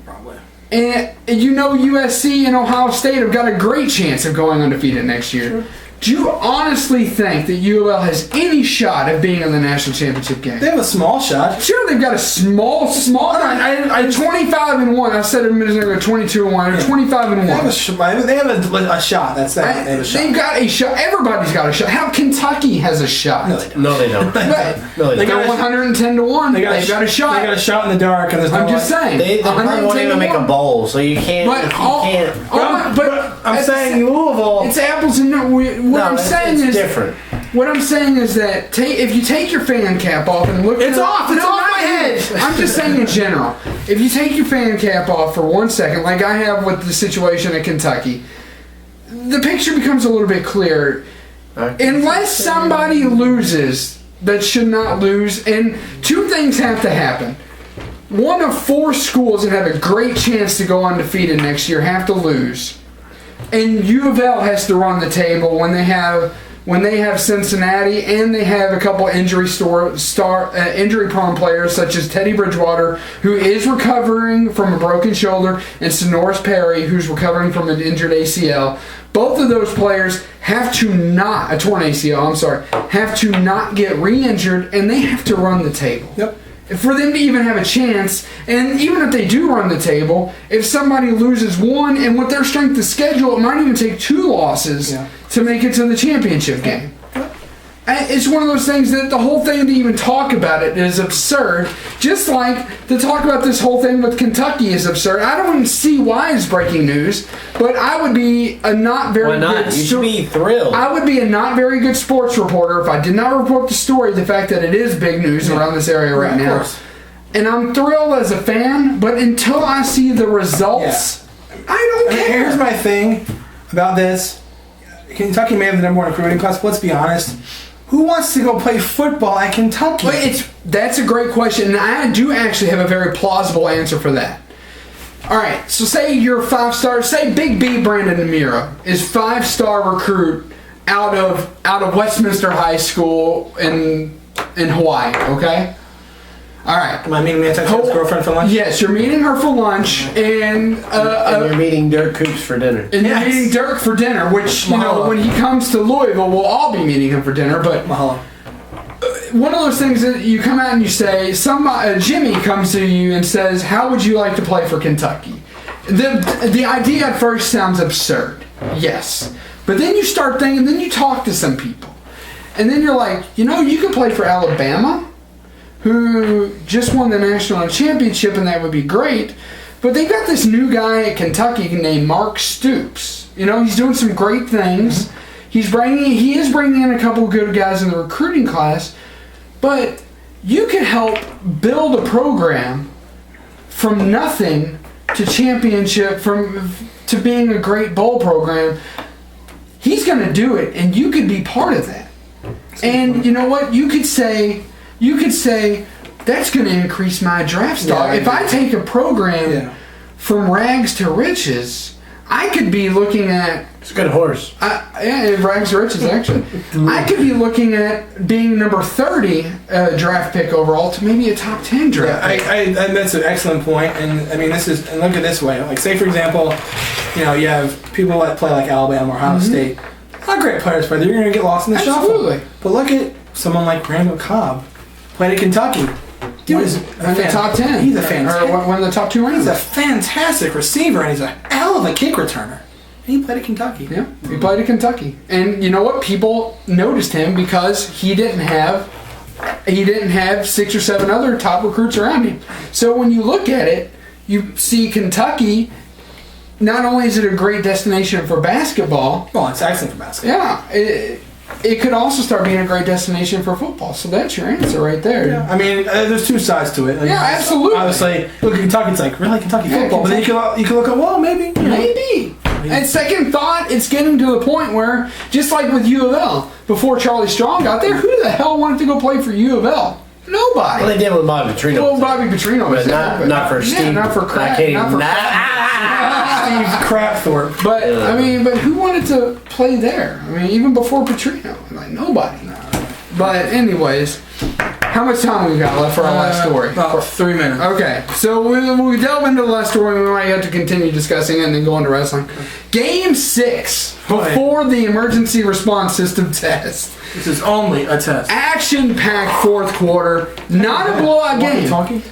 Probably. And you know USC and Ohio State have got a great chance of going undefeated next year. Sure. Do you honestly think that U of L has any shot of being in the national championship game? They have a small shot. Sure, they've got a small. I 25-1. I said a minute ago, 22-1. 25-1. They have a shot. That's that. They have a shot. They've got a shot. Everybody's got a shot. How Kentucky has a shot? No, they don't. They got 110-1. They've got a shot. They got a shot in the dark. And I'm just saying. They probably won't even make a bowl, so you can't. But I'm saying Louisville. It's apples and what I'm saying is different. What I'm saying is that if you take your fan cap off and look, it's off. It's off my head. I'm just saying in general. If you take your fan cap off for 1 second, like I have with the situation at Kentucky, the picture becomes a little bit clearer. Unless somebody loses that should not lose, and 2 things have to happen. 1 of 4 schools that have a great chance to go undefeated next year have to lose. And U of L has to run the table when they have Cincinnati, and they have a couple injury-prone players such as Teddy Bridgewater, who is recovering from a broken shoulder, and Sonoris Perry, who's recovering from an injured ACL. Both of those players have to not get re-injured, and they have to run the table. Yep. For them to even have a chance, and even if they do run the table, if somebody loses 1, and with their strength of schedule, it might even take 2 losses to make it to the championship game. It's one of those things that the whole thing to even talk about it is absurd. Just like to talk about this whole thing with Kentucky is absurd. I don't even see why it's breaking news, but I would be a not very Why not? good. You should be thrilled. I would be a not very good sports reporter if I did not report the story. The fact that it is big news around this area right now, and I'm thrilled as a fan. But until I see the results, I don't care. Here's my thing about this: Kentucky may have the #1 recruiting class. But let's be honest. Who wants to go play football at Kentucky? That's a great question, and I do actually have a very plausible answer for that. All right, so say you're 5-star. Say Big B Brandon Namiro is 5-star recruit out of Westminster High School in Hawaii. Okay. All right. Am I meeting my ex-wife's girlfriend for lunch? Yes, you're meeting her for lunch, and you're meeting Dirk Coops for dinner. And you're meeting Dirk for dinner, which, you know, when he comes to Louisville, we'll all be meeting him for dinner. But one of those things that you come out and you say, Jimmy comes to you and says, how would you like to play for Kentucky? The idea at first sounds absurd. Yes. But then you start thinking, then you talk to some people. And then you're like, you know, you could play for Alabama, who just won the national championship, and that would be great. But they got this new guy at Kentucky named Mark Stoops. You know, he's doing some great things. He is bringing in a couple of good guys in the recruiting class. But you can help build a program from nothing to championship, to being a great bowl program. He's going to do it, and you could be part of that. And you know what? You could say that's going to increase my draft stock. If I take a program from rags to riches, I could be looking at... It's a good horse. Rags to riches, actually. I could be looking at being number 30 draft pick overall to maybe a top 10 draft pick. And that's an excellent point. And I mean, and look at it this way. Like, say, for example, you know, you have people that play like Alabama or Ohio State. Not great players, but you're going to get lost in the shuffle. But look at someone like Randall Cobb. Played at Kentucky. Dude, in the top 10. He's a fantastic. Or one of the top 2 runners. He's a fantastic receiver, and he's a hell of a kick returner. And he played at Kentucky. Yeah, he played at Kentucky. And you know what? People noticed him because he didn't have 6 or 7 other top recruits around him. So when you look at it, you see Kentucky. Not only is it a great destination for basketball. Well, it's excellent for basketball. Yeah. It could also start being a great destination for football. So that's your answer right there. Yeah. I mean, there's 2 sides to it. Like, yeah, absolutely. Obviously, look at Kentucky. It's like, really Kentucky football? But then you can look at, well, maybe. Maybe. And second thought, it's getting to the point where, just like with U of L, before Charlie Strong got there, who the hell wanted to go play for U of L? Nobody. Well, they did with Bobby Petrino. Well, Bobby Petrino was there. Not for Steve. Not for crap. Steve Crapthorpe. But, I mean, who wanted to play there? I mean, even before Petrino. Like, nobody. But anyways, how much time we got left for our last story? About 3 minutes. Okay, so we delve into the last story. We might have to continue discussing it and then go into wrestling. Game 6 before the emergency response system test. This is only a test. Action-packed fourth quarter. Not a blowout game.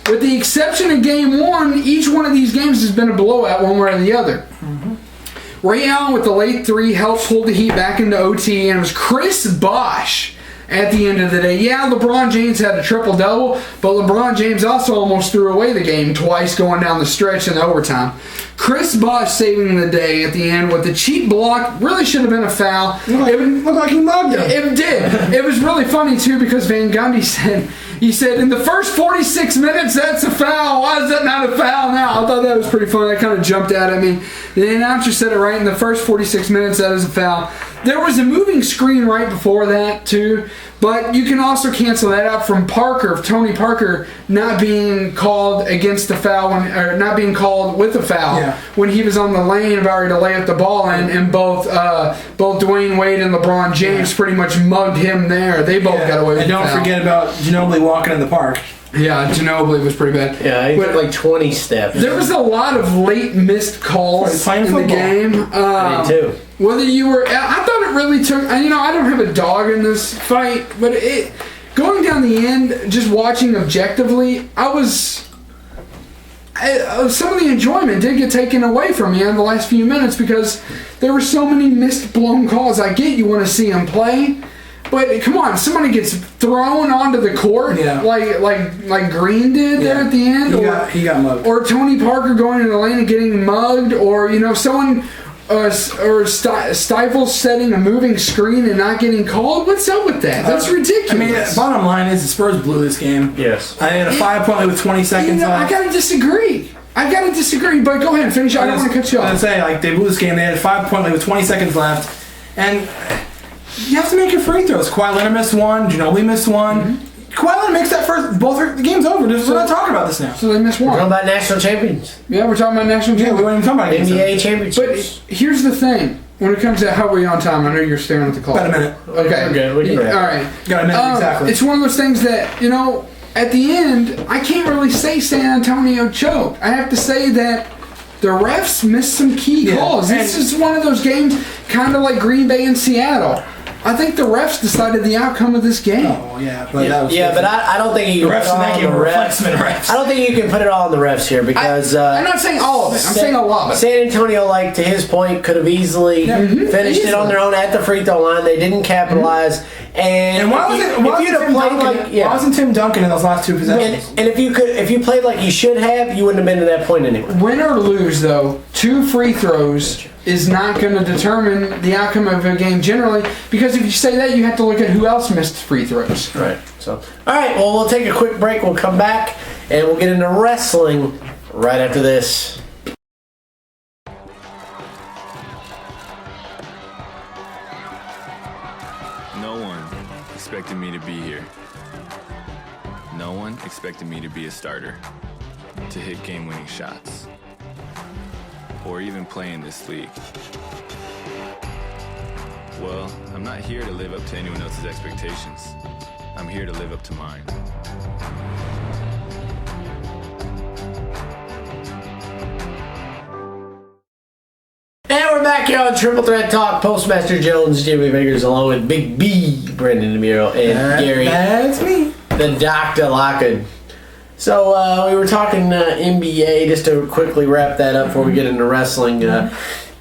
With the exception of game 1, each one of these games has been a blowout one way or the other. Ray Allen with the late 3 helped pull the Heat back into OT, and it was Chris Bosh at the end of the day. Yeah, LeBron James had a triple-double, but LeBron James also almost threw away the game twice going down the stretch in overtime. Chris Bosh saving the day at the end with the cheap block. Really should have been a foul. It looked like he mugged him. It did. It was really funny, too, because Van Gundy said, in the first 46 minutes, that's a foul. Why is that not a foul now? I thought that was pretty funny. That kind of jumped out at me. The announcer said it right. In the first 46 minutes, that is a foul. There was a moving screen right before that, too. But you can also cancel that out from Tony Parker not being called against the foul, or not being called with the foul when he was on the lane about ready to lay up the ball in, and both Dwayne Wade and LeBron James pretty much mugged him there. They both got away with the foul. And don't forget about Ginobili walking in the park. Yeah, Ginobili was pretty bad. Yeah, he took like 20 steps. There was a lot of late missed calls in the game. Me too. Whether you were... I thought it really took... I don't have a dog in this fight, but going down the end, just watching objectively, some of the enjoyment did get taken away from me in the last few minutes because there were so many missed blown calls. I get you want to see him play, but come on, somebody gets thrown onto the court like Green did there at the end. He got mugged. Or Tony Parker going into the lane and getting mugged, or someone... or Stifles setting a moving screen and not getting called? What's up with that? That's ridiculous. I mean, bottom line is the Spurs blew this game. Yes. I had a 5-point lead with 20 seconds left. I gotta disagree, but go ahead and finish. I don't want to cut you off. I was going to say, they blew this game. They had a 5-point lead with 20 seconds left. And you have to make your free throws. Kawhi Leonard missed one. Ginobili missed one. Kawhi Leonard makes that first. The game's over. We're not talking about this now. So they missed one. We're talking about national champions. Yeah, we're talking about national champions. We weren't even talking about NBA championships. But here's the thing. When it comes to how are we on time, I know you're staring at the clock. About a minute. Okay. We can all right. Got a minute exactly. It's one of those things that, at the end, I can't really say San Antonio choked. I have to say that the refs missed some key calls. This is one of those games, kind of like Green Bay and Seattle. I think the refs decided the outcome of this game. Oh, yeah. But but I don't think you can put it all on the refs. I don't think you can put it all on the refs here because... I'm not saying all of it. I'm saying a lot of it. San Antonio, like, to his point, could have easily finished it on their own at the free throw line. They didn't capitalize. And why wasn't Tim Duncan in those last two possessions? And if you played like you should have, you wouldn't have been to that point anyway. Win or lose, though, 2 free throws is not going to determine the outcome of a game generally, because if you say that, you have to look at who else missed free throws. Right. So, all right. Well, we'll take a quick break. We'll come back and we'll get into wrestling right after this. No one expected me to be here. No one expected me to be a starter, to hit game-winning shots, or even play in this league. Well, I'm not here to live up to anyone else's expectations. I'm here to live up to mine. And we're back here on Triple Threat Talk. Postmaster Jones, Jimmy Bakers, along with Big B, Brendan DeMiro, and Gary. That's me. The Dr. Lockett. So we were talking NBA, just to quickly wrap that up before we get into wrestling.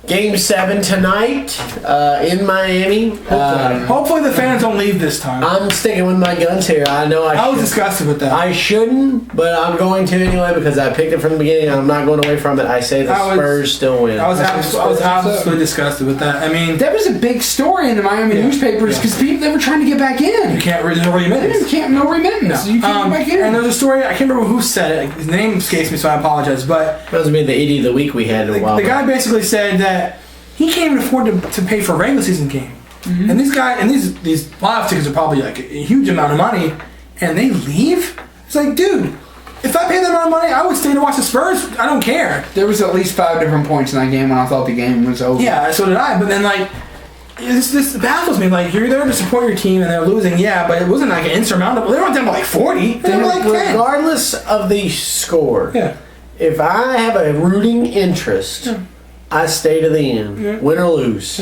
Game 7 tonight in Miami. Hopefully the fans don't leave this time. I'm sticking with my guns here. I know I was disgusted with that. I shouldn't, but I'm going to anyway because I picked it from the beginning and I'm not going away from it. I say the Spurs still win. I was absolutely disgusted with that. I mean, that was a big story in the Miami newspapers because they were trying to get back in. You can't read no remittance. No remittance. No. You can't get back in. And there's a story, I can't remember who said it. His name escapes me, so I apologize. But that doesn't mean the 80 of the week we had in a while. The guy basically said that he can't even afford to pay for a regular season game. And these playoff tickets are probably like a huge amount of money, and they leave? It's like, dude, if I paid that amount of money, I would stay to watch the Spurs. I don't care. There was at least 5 different points in that game when I thought the game was over. Yeah, so did I. But then, like, this baffles me. Like, you're there to support your team, and they're losing, yeah, but it wasn't like an insurmountable. They weren't down by like 40. They were like 10. Regardless of the score, if I have a rooting interest, I stay to the end, win or lose.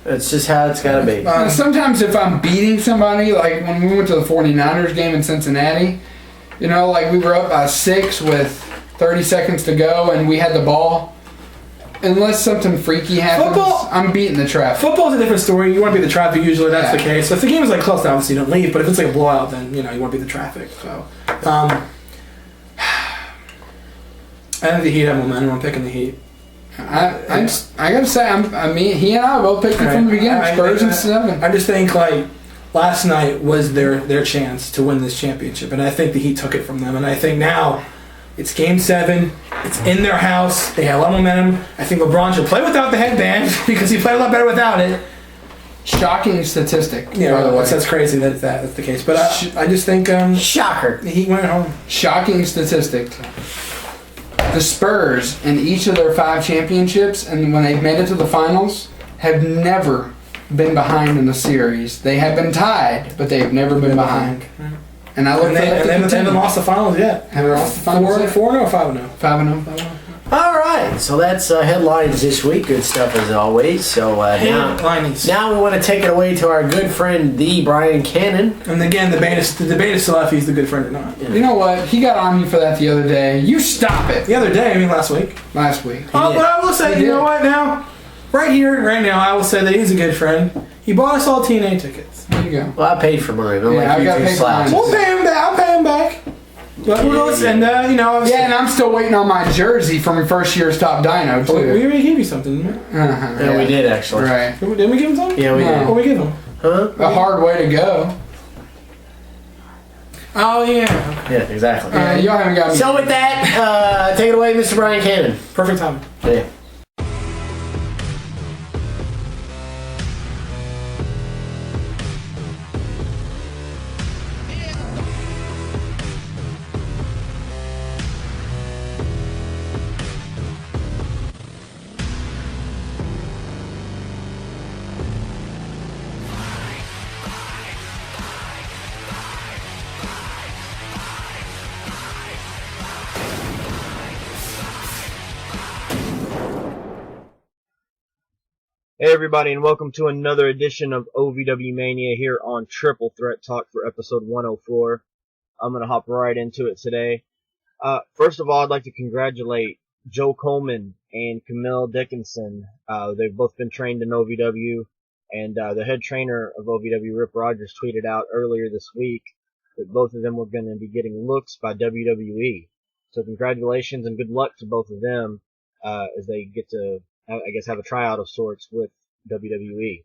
That's just how it's got to be. Sometimes if I'm beating somebody, like when we went to the 49ers game in Cincinnati, you know, like we were up by 6 with 30 seconds to go and we had the ball. Unless something freaky happens, I'm beating the traffic. Football's a different story. You want to beat the traffic, usually that's the case. So if the game is like close, obviously you don't leave. But if it's like a blowout, then, you know, you want to beat the traffic. So, I think the Heat have momentum. I'm picking the Heat. I gotta say, he and I both picked it from the beginning. Spurs in 7. I just think like last night was their chance to win this championship, and I think the Heat took it from them. And I think now it's Game 7. It's in their house. They have a lot of momentum. I think LeBron should play without the headband because he played a lot better without it. Shocking statistic. Yeah, by the way. That's crazy that's the case. But I just think shocker. The Heat went home. Shocking statistic. The Spurs, in each of their 5 championships, and when they've made it to the finals, have never been behind in the series. They have been tied, but they have never been behind. And I look for that. They haven't lost the finals yet. Haven't lost the finals yet? 4-0 or 5-0? 5-0. All right, so that's headlines this week. Good stuff as always. So now we want to take it away to our good friend, the Brian Cannon. And again, the debate is still if he's the good friend or not. Yeah. You know what? He got on me for that the other day. You stop it. The other day? I mean last week. Last week. Oh, but I will say, you know what now? Right here, right now, I will say that he's a good friend. He bought us all TNA tickets. There you go. Well, I paid for mine. I got to pay for mine. We'll pay him back. I'll pay him back. But and I'm still waiting on my jersey from first year's Top Dino too. We already gave you something, didn't we? Yeah, we did actually. Right? Didn't we give him something? Yeah, we did. What did we give him? Huh? A hard way to go. Oh yeah. Yeah, exactly. Y'all haven't got me. So with that, take it away, Mr. Brian Cannon. Perfect time. Yeah. Hey everybody, and welcome to another edition of OVW Mania here on Triple Threat Talk for episode 104. I'm going to hop right into it today. First of all, I'd like to congratulate Joe Coleman and Camille Dickinson. They've both been trained in OVW, and the head trainer of OVW, Rip Rogers, tweeted out earlier this week that both of them were going to be getting looks by WWE. So congratulations and good luck to both of them as they get to, I guess, have a tryout of sorts with WWE.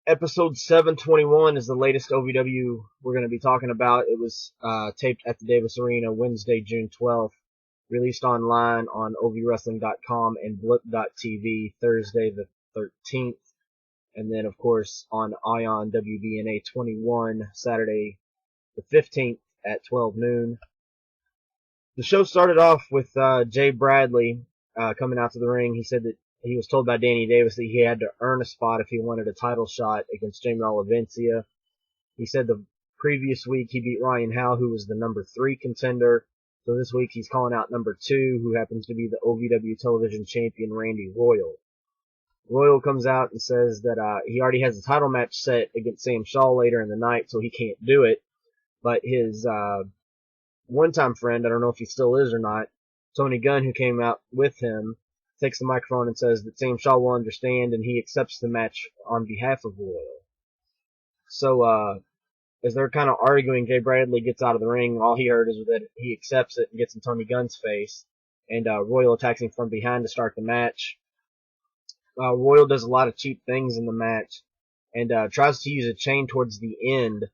Episode 721 is the latest OVW we're going to be talking about. It was taped at the Davis Arena Wednesday, June 12th, released online on ovwrestling.com and blip.tv Thursday the 13th, and then, of course, on Ion WBNA 21 Saturday the 15th at 12 noon. The show started off with Jay Bradley coming out to the ring. He said that he was told by Danny Davis that he had to earn a spot if he wanted a title shot against Jamie Olivencia. He said the previous week he beat Ryan Howe, who was the number 3 contender. So this week he's calling out number 2, who happens to be the OVW television champion, Randy Royal. Royal comes out and says that he already has a title match set against Sam Shaw later in the night, so he can't do it. But his one-time friend, I don't know if he still is or not, Tony Gunn, who came out with him, takes the microphone and says that Sam Shaw will understand, and he accepts the match on behalf of Royal. So, as they're kind of arguing, Jay Bradley gets out of the ring. All he heard is that he accepts it and gets in Tony Gunn's face, and Royal attacks him from behind to start the match. Royal does a lot of cheap things in the match, and tries to use a chain towards the end.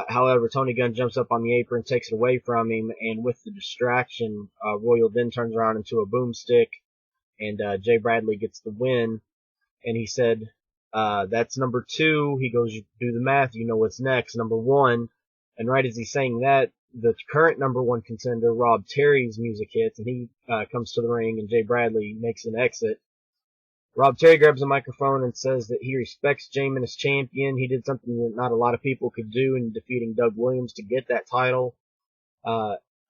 However, Tony Gunn jumps up on the apron, takes it away from him, and with the distraction, Royal then turns around into a boomstick, and Jay Bradley gets the win. And he said, that's number 2. He goes, you do the math, you know what's next, number 1. And right as he's saying that, the current number 1 contender, Rob Terry's music hits, and he comes to the ring, and Jay Bradley makes an exit. Rob Terry grabs a microphone and says that he respects Jamin as champion. He did something that not a lot of people could do in defeating Doug Williams to get that title.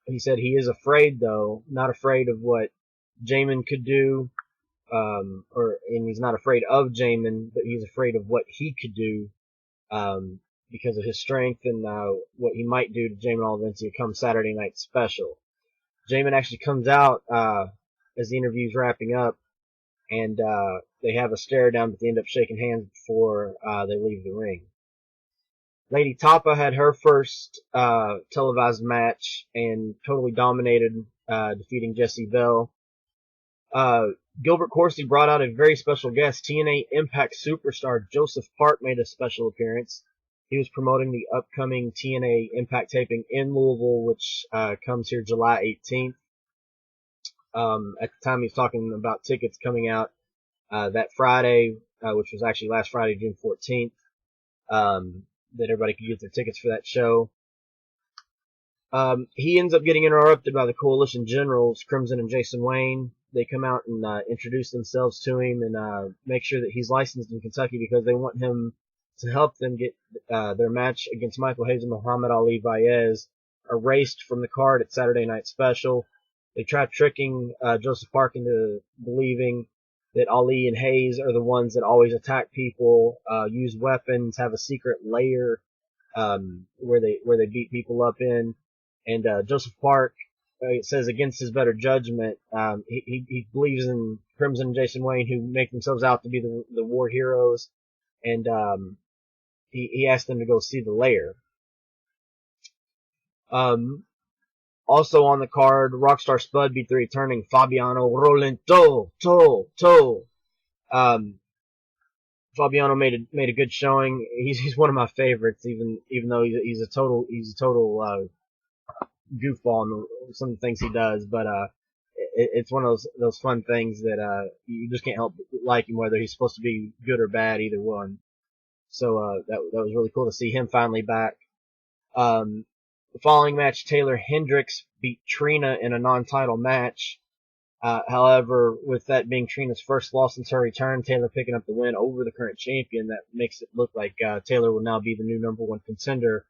He said he is afraid, though, not afraid of what Jamin could do, and he's not afraid of Jamin, but he's afraid of what he could do because of his strength and what he might do to Jamin Olivencia come Saturday Night Special. Jamin actually comes out as the interview's wrapping up, and they have a stare down, but they end up shaking hands before they leave the ring. Lady Tapa had her first televised match and totally dominated, defeating Jessie Bell. Gilbert Corsi brought out a very special guest. TNA Impact superstar Joseph Park made a special appearance. He was promoting the upcoming TNA Impact taping in Louisville, which comes here July 18th. At the time he was talking about tickets coming out that Friday, which was actually last Friday, June 14th, that everybody could get their tickets for that show. He ends up getting interrupted by the Coalition Generals, Crimson and Jason Wayne. They come out and introduce themselves to him and make sure that he's licensed in Kentucky because they want him to help them get their match against Michael Hayes and Muhammad Ali Baez erased from the card at Saturday Night Special. They try tricking Joseph Park into believing that Ali and Hayes are the ones that always attack people, use weapons, have a secret lair where they beat people up in. And Joseph Park says against his better judgment, he believes in Crimson and Jason Wayne, who make themselves out to be the war heroes, and he asked them to go see the lair. Also on the card, Rockstar Spud beat the returning Fabiano Rolento. Fabiano made a good showing. He's one of my favorites, even though he's a total goofball in some of the things he does. But it's one of those fun things that you just can't help but like him, whether he's supposed to be good or bad, either one. So that was really cool to see him finally back. The following match, Taylor Hendricks beat Trina in a non-title match. However, with that being Trina's first loss since her return, Taylor picking up the win over the current champion, that makes it look like Taylor will now be the new number 1 contender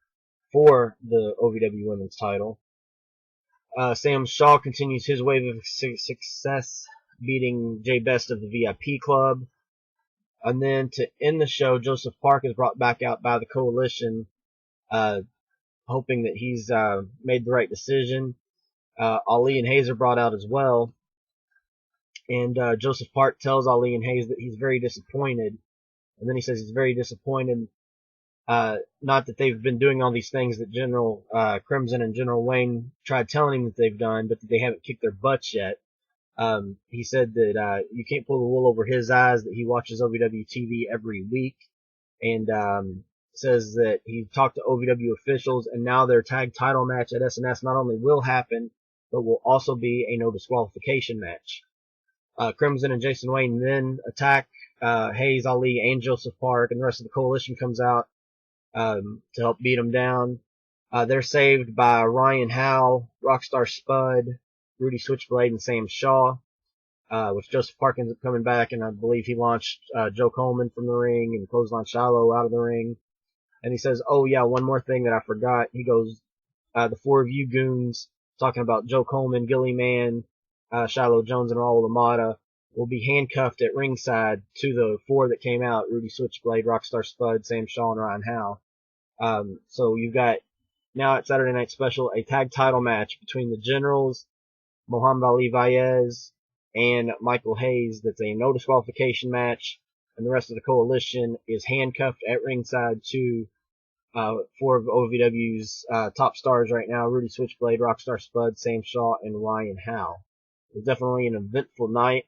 for the OVW Women's title. Sam Shaw continues his wave of success beating Jay Best of the VIP Club. And then to end the show, Joseph Park is brought back out by the Coalition, hoping that he's made the right decision. Ali and Hayes are brought out as well. And Joseph Park tells Ali and Hayes that he's very disappointed. And then he says he's very disappointed, not that they've been doing all these things that General Crimson and General Wayne tried telling him that they've done, but that they haven't kicked their butts yet. He said that you can't pull the wool over his eyes, that he watches OVW TV every week, and says that he talked to OVW officials, and now their tag title match at SNS not only will happen, but will also be a no disqualification match. Crimson and Jason Wayne then attack Hayes, Ali, and Joseph Park, and the rest of the Coalition comes out to help beat them down. They're saved by Ryan Howe, Rockstar Spud, Rudy Switchblade, and Sam Shaw, with Joseph Park ends up coming back, and I believe he launched Joe Coleman from the ring and clothesline Shiloh out of the ring. And he says, oh yeah, one more thing that I forgot. He goes, the four of you goons, talking about Joe Coleman, Gilly Man, Shiloh Jones, and Raul Lamada, will be handcuffed at ringside to the four that came out, Rudy Switchblade, Rockstar Spud, Sam Shaw, and Ryan Howe. So you've got, now at Saturday Night Special, a tag title match between the Generals, Muhammad Ali Vaez, and Michael Hayes. That's a no disqualification match, and the rest of the Coalition is handcuffed at ringside to four of OVW's top stars right now, Rudy Switchblade, Rockstar Spud, Sam Shaw, and Ryan Howe. It's definitely an eventful night,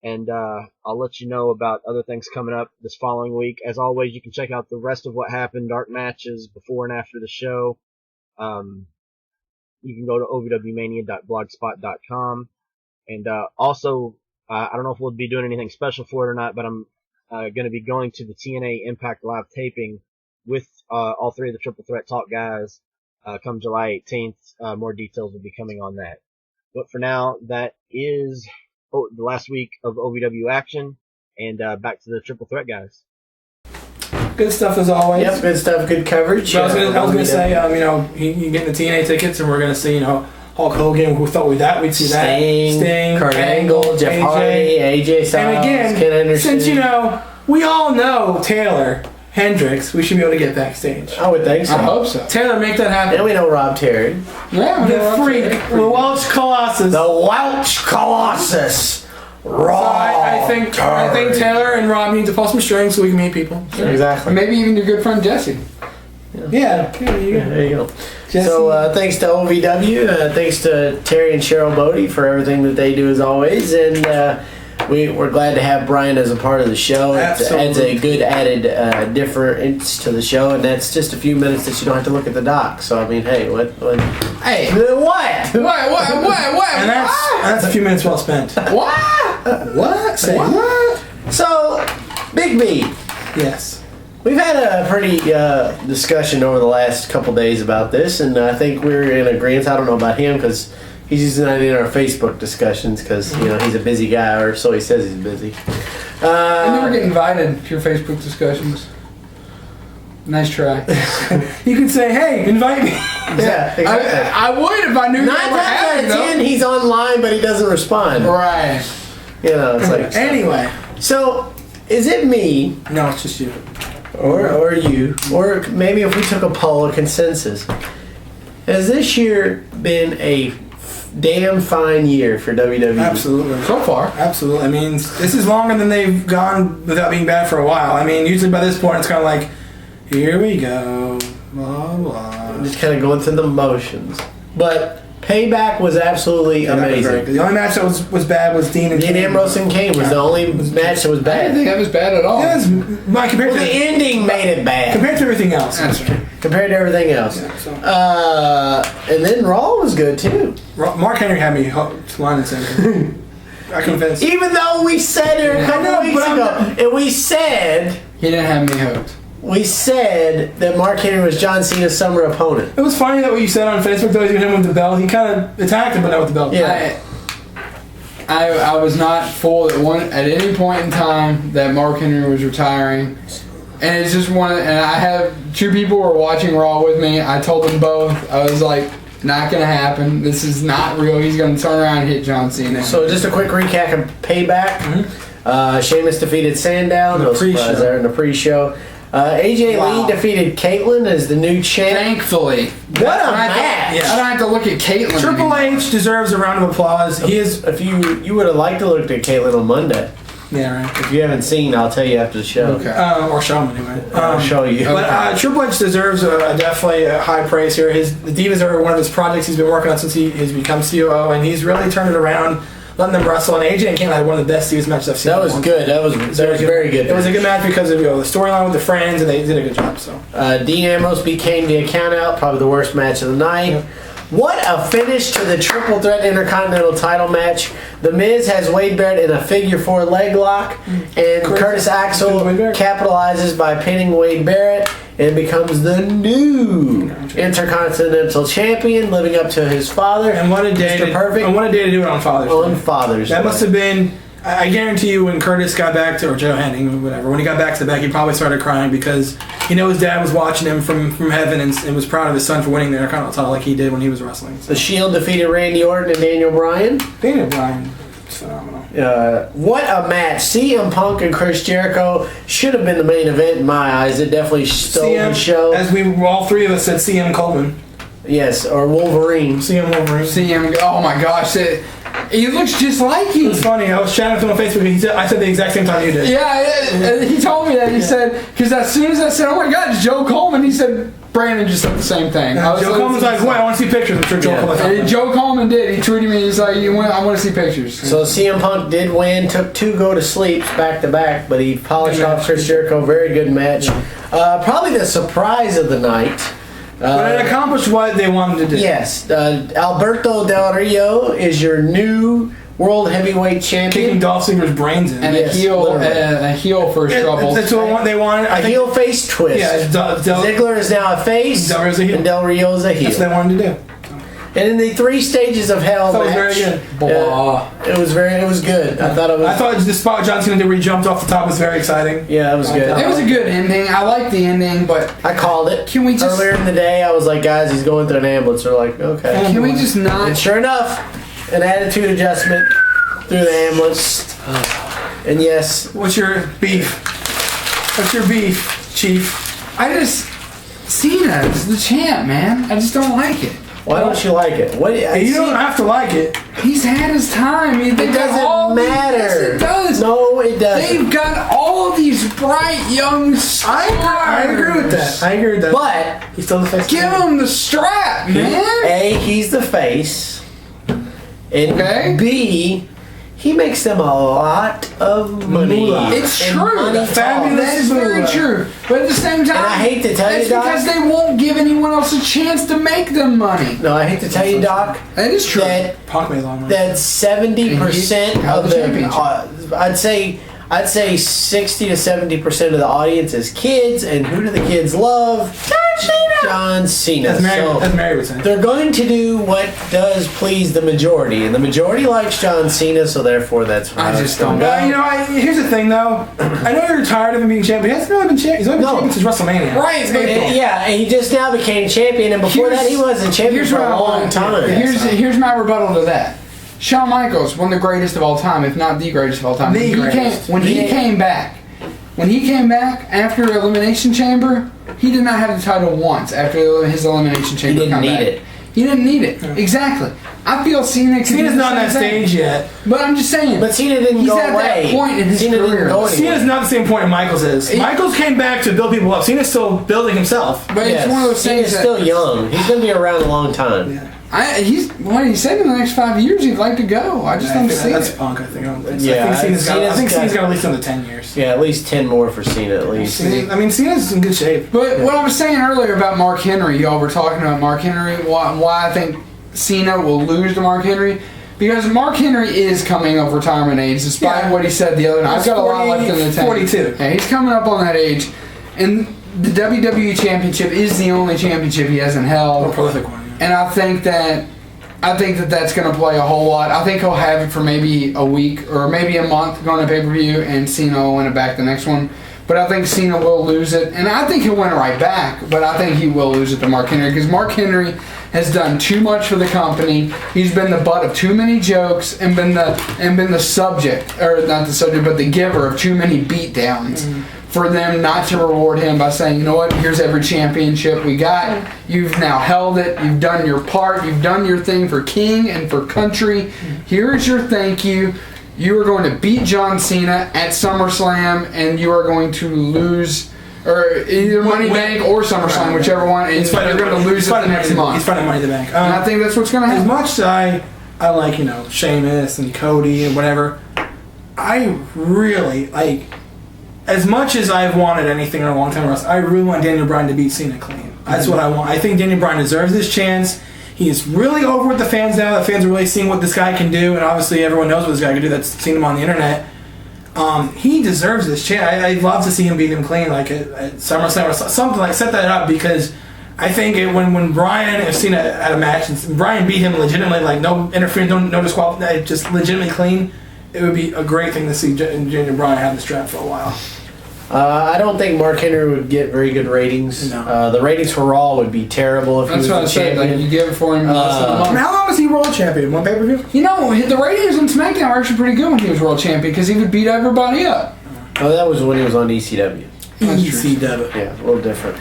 and I'll let you know about other things coming up this following week. As always, you can check out the rest of what happened, dark matches before and after the show. You can go to ovwmania.blogspot.com. And also, I don't know if we'll be doing anything special for it or not, but I'm going to be going to the TNA Impact Live taping with all three of the Triple Threat Talk guys come July 18th. More details will be coming on that. But for now, that is the last week of OVW action, and back to the Triple Threat guys. Good stuff as always. Yep, good stuff, good coverage. I was going to say, you get the TNA tickets, and we're going to see, Hulk Hogan. Who thought we'd see Sting, that? Sting, Kurt Angle, Jeff Hardy, AJ Styles, and again, Ken Anderson. Since we all know Taylor Hendricks, we should be able to get backstage. I would think so. I hope so. Taylor, make that happen. And we know Rob Terry. Yeah, the freak, the Welsh Colossus. The Welsh Colossus. I think Taylor and Rob need to pull some strings so we can meet people. Sure. Exactly. Maybe even your good friend Jesse. Yeah, there you go. Jesse. So thanks to OVW, thanks to Terry and Cheryl Bodie for everything that they do as always, and we're glad to have Brian as a part of the show. It adds a good added difference to the show, and that's just a few minutes that you don't have to look at the doc. So hey, what? Hey, what? And that's a few minutes well spent. What? Say what? So, Big B. Yes. We've had a pretty discussion over the last couple days about this, and I think we're in agreement. I don't know about him because he's usually not in our Facebook discussions because he's a busy guy, or so he says he's busy. I never get invited to your Facebook discussions. Nice try. You can say, "Hey, invite me." Yeah, exactly. I would if I knew. 9 times out of 10, he's online, but he doesn't respond. Right. It's like anyway. So, is it me? No, it's just you. Or you, or maybe if we took a poll, a consensus, has this year been a damn fine year for WWE? Absolutely. So far. Absolutely. I mean, this is longer than they've gone without being bad for a while. I mean, usually by this point, it's kind of like, here we go, blah, blah. I'm just kind of going through the motions. But Payback was absolutely amazing. The only match that was bad was Dean Ambrose and Kane was the only match that was bad. I didn't think that was bad at all. The ending made it bad. Compared to everything else. That's true. Compared to everything else. Yeah, and then Raw was good too. Mark Henry had me line and center. I confess. Even though we said it a couple weeks ago, and we said he didn't have me hooked. We said that Mark Henry was John Cena's summer opponent. It was funny that what you said on Facebook, though, even him with the belt. He kind of attacked him, but not with the belt. Yeah. I was not fooled at any point in time that Mark Henry was retiring. And it's just and I have two people who were watching Raw with me. I told them both. I was like, Not going to happen. This is not real. He's going to turn around and hit John Cena. So just a quick recap of Payback. Sheamus defeated Sandown. No surprise there in the pre-show. AJ Lee defeated Caitlyn as the new champ. Thankfully. What a match! I don't have to look at Caitlyn. Triple H deserves a round of applause. He is. If you would have liked to look at Caitlyn on Monday. Yeah, right. If you haven't seen, I'll tell you after the show. Okay. Or show him anyway. I'll show you. But Triple H deserves definitely a high praise here. The Divas are one of his projects he's been working on since he's become COO, and he's really turned it around, letting them wrestle. And AJ and Caitlyn had one of the best Divas matches I've seen. That was good. That was very good. It was a good match because of the storyline with the friends, and they did a good job. So Dean Ambrose became the account out, probably the worst match of the night. Yeah. What a finish to the Triple Threat Intercontinental title match. The Miz has Wade Barrett in a figure 4 leg lock, and Curtis Axel capitalizes by pinning Wade Barrett and becomes the new Intercontinental Champion, living up to his father. And what a day! And what a day to do it on Father's Day. On Father's Day. That must have been. I guarantee you, when Curtis got back to, or Joe Henning, whatever, when he got back to the back, he probably started crying because he knows his dad was watching him from heaven and was proud of his son for winning the Intercontinental title like he did when he was wrestling. So. The Shield defeated Randy Orton and Daniel Bryan. Daniel Bryan, phenomenal. What a match. CM Punk and Chris Jericho should have been the main event in my eyes. It definitely stole the show. As all three of us said, CM Coleman. Yes, or Wolverine. CM Wolverine. CM, oh my gosh. He looks just like him. It's funny. I was chatting with him on Facebook, and I said the exact same time you did. Yeah, he told me that. He said, because as soon as I said, oh my God, it's Joe Coleman, he said, Brandon just said the same thing. Joe Coleman's like, wait, I want to see pictures. I'm sure Joe Coleman. And Joe Coleman did. He tweeted me. He's like, I want to see pictures. So CM Punk did win. Took 2 go-to-sleeps back-to-back, but he polished off Chris Jericho. Very good match. Probably the surprise of the night. But it accomplished what they wanted to do. Yes. Alberto Del Rio is your new World Heavyweight Champion. Kicking Dolph Ziggler's brains in. And a heel for his troubles. That's what they wanted. A heel face twist. Yeah, Ziggler is now a face, and Del Rio is a heel. That's what they wanted to do. And in the 3 stages of hell match, was very good. It was good. I thought the spot John Cena did where he jumped off the top was very exciting. Yeah, it was good. It was a good ending. I liked the ending, but I called it. Can we just earlier in the day? I was like, guys, he's going through an ambulance. They're like, okay. Can we just not? And sure enough, an attitude adjustment through the ambulance. And yes, what's your beef? What's your beef, Chief? Cena is the champ, man. I just don't like it. Why don't you like it? You don't have to like it. He's had his time. It doesn't matter. Yes, it does. No, it doesn't. They've got all of these bright young stars. I agree with that. But he's still the face. Give him the strap, man. A, he's the face. And B, he makes them a lot of money. It's true. That is very true. But at the same time, and I hate to tell you, Doc, because they won't give anyone else a chance to make them money. No, I hate to tell you, Doc. That is true. That 70% of the, I'd say 60 to 70% of the audience is kids, and who do the kids love? John Cena. As Mary would say. They're going to do what does please the majority, and the majority likes John Cena, so therefore that's why I just don't go. Here's the thing, though. I know you're tired of him being champion, but he hasn't really been champion. He's only been champion since WrestleMania. Right. And he just now became champion, and before that he wasn't champion for a long time. Here's my rebuttal to that. Shawn Michaels, one of the greatest of all time, if not the greatest of all time. When he came back after Elimination Chamber, he did not have the title once after his Elimination Chamber. He didn't need it. He didn't need it. Yeah. Exactly. I feel Cena's not on that stage yet. But I'm just saying. But Cena didn't go away. He's at that point in his career. Cena's not the same point that Michaels is. Michaels came back to build people up. Cena's still building himself. But it's one of those things. Cena's still young. He's going to be around a long time. Yeah. He said in the next 5 years he'd like to go. I just don't see that's it. Punk, I think. I think Cena's got at least another 10 years. Yeah, at least 10 more for Cena, at least. Cena's in good shape. But what I was saying earlier about Mark Henry, y'all were talking about Mark Henry, why I think Cena will lose to Mark Henry. Because Mark Henry is coming of retirement age, despite what he said the other night. I've got a lot left in the tank. 42. Yeah, he's coming up on that age. And the WWE Championship is the only championship he hasn't held. A prolific one. And I think that that's going to play a whole lot. I think he'll have it for maybe a week or maybe a month going to pay-per-view, and Cena will win it back the next one. But I think Cena will lose it, and I think he'll win it right back. But I think he will lose it to Mark Henry because Mark Henry has done too much for the company. He's been the butt of too many jokes and been the subject, or not the subject, but the giver of too many beatdowns. For them not to reward him by saying, you know what, here's every championship we got. You've now held it. You've done your part. You've done your thing for King and for country. Here's your thank you. You are going to beat John Cena at SummerSlam, and you are going to lose, or either Money Bank or SummerSlam, whichever one, and you're going to lose it the next month. He's fighting Money in the Bank. And I think that's what's going to happen. As much as I like, Sheamus and Cody and whatever, I really, as much as I've wanted anything in a long time, I really want Daniel Bryan to beat Cena clean. That's what I want. I think Daniel Bryan deserves this chance. He's really over with the fans now. The fans are really seeing what this guy can do, and obviously everyone knows what this guy can do that's seen him on the internet. He deserves this chance. I'd love to see him beat him clean, like at SummerSlam or something, like set that up, because I think when Bryan and Cena had a match, and Bryan beat him legitimately, like no interference, no disqualification, just legitimately clean, it would be a great thing to see Daniel Bryan have the strap for a while. I don't think Mark Henry would get very good ratings. No. The ratings for Raw would be terrible if he was the champion. Like, you give it for him less than a month. How long was he world champion? One pay-per-view? The ratings on SmackDown were actually pretty good when he was world champion because he would beat everybody up. Oh, that was when he was on ECW. ECW. Yeah, a little different.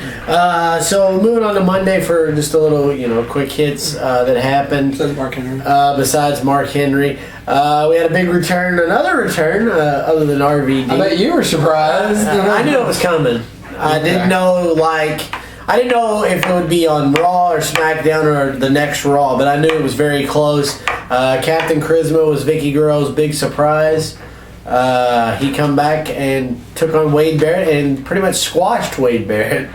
So moving on to Monday for just a little, quick hits that happened. Besides Mark Henry. Besides Mark Henry. We had a big return, another return, other than RVD. I bet you were surprised. I knew it was coming. I didn't know, I didn't know if it would be on Raw or SmackDown or the next Raw, but I knew it was very close. Captain Charisma was Vicky Guerrero's big surprise. He come back and took on Wade Barrett and pretty much squashed Wade Barrett.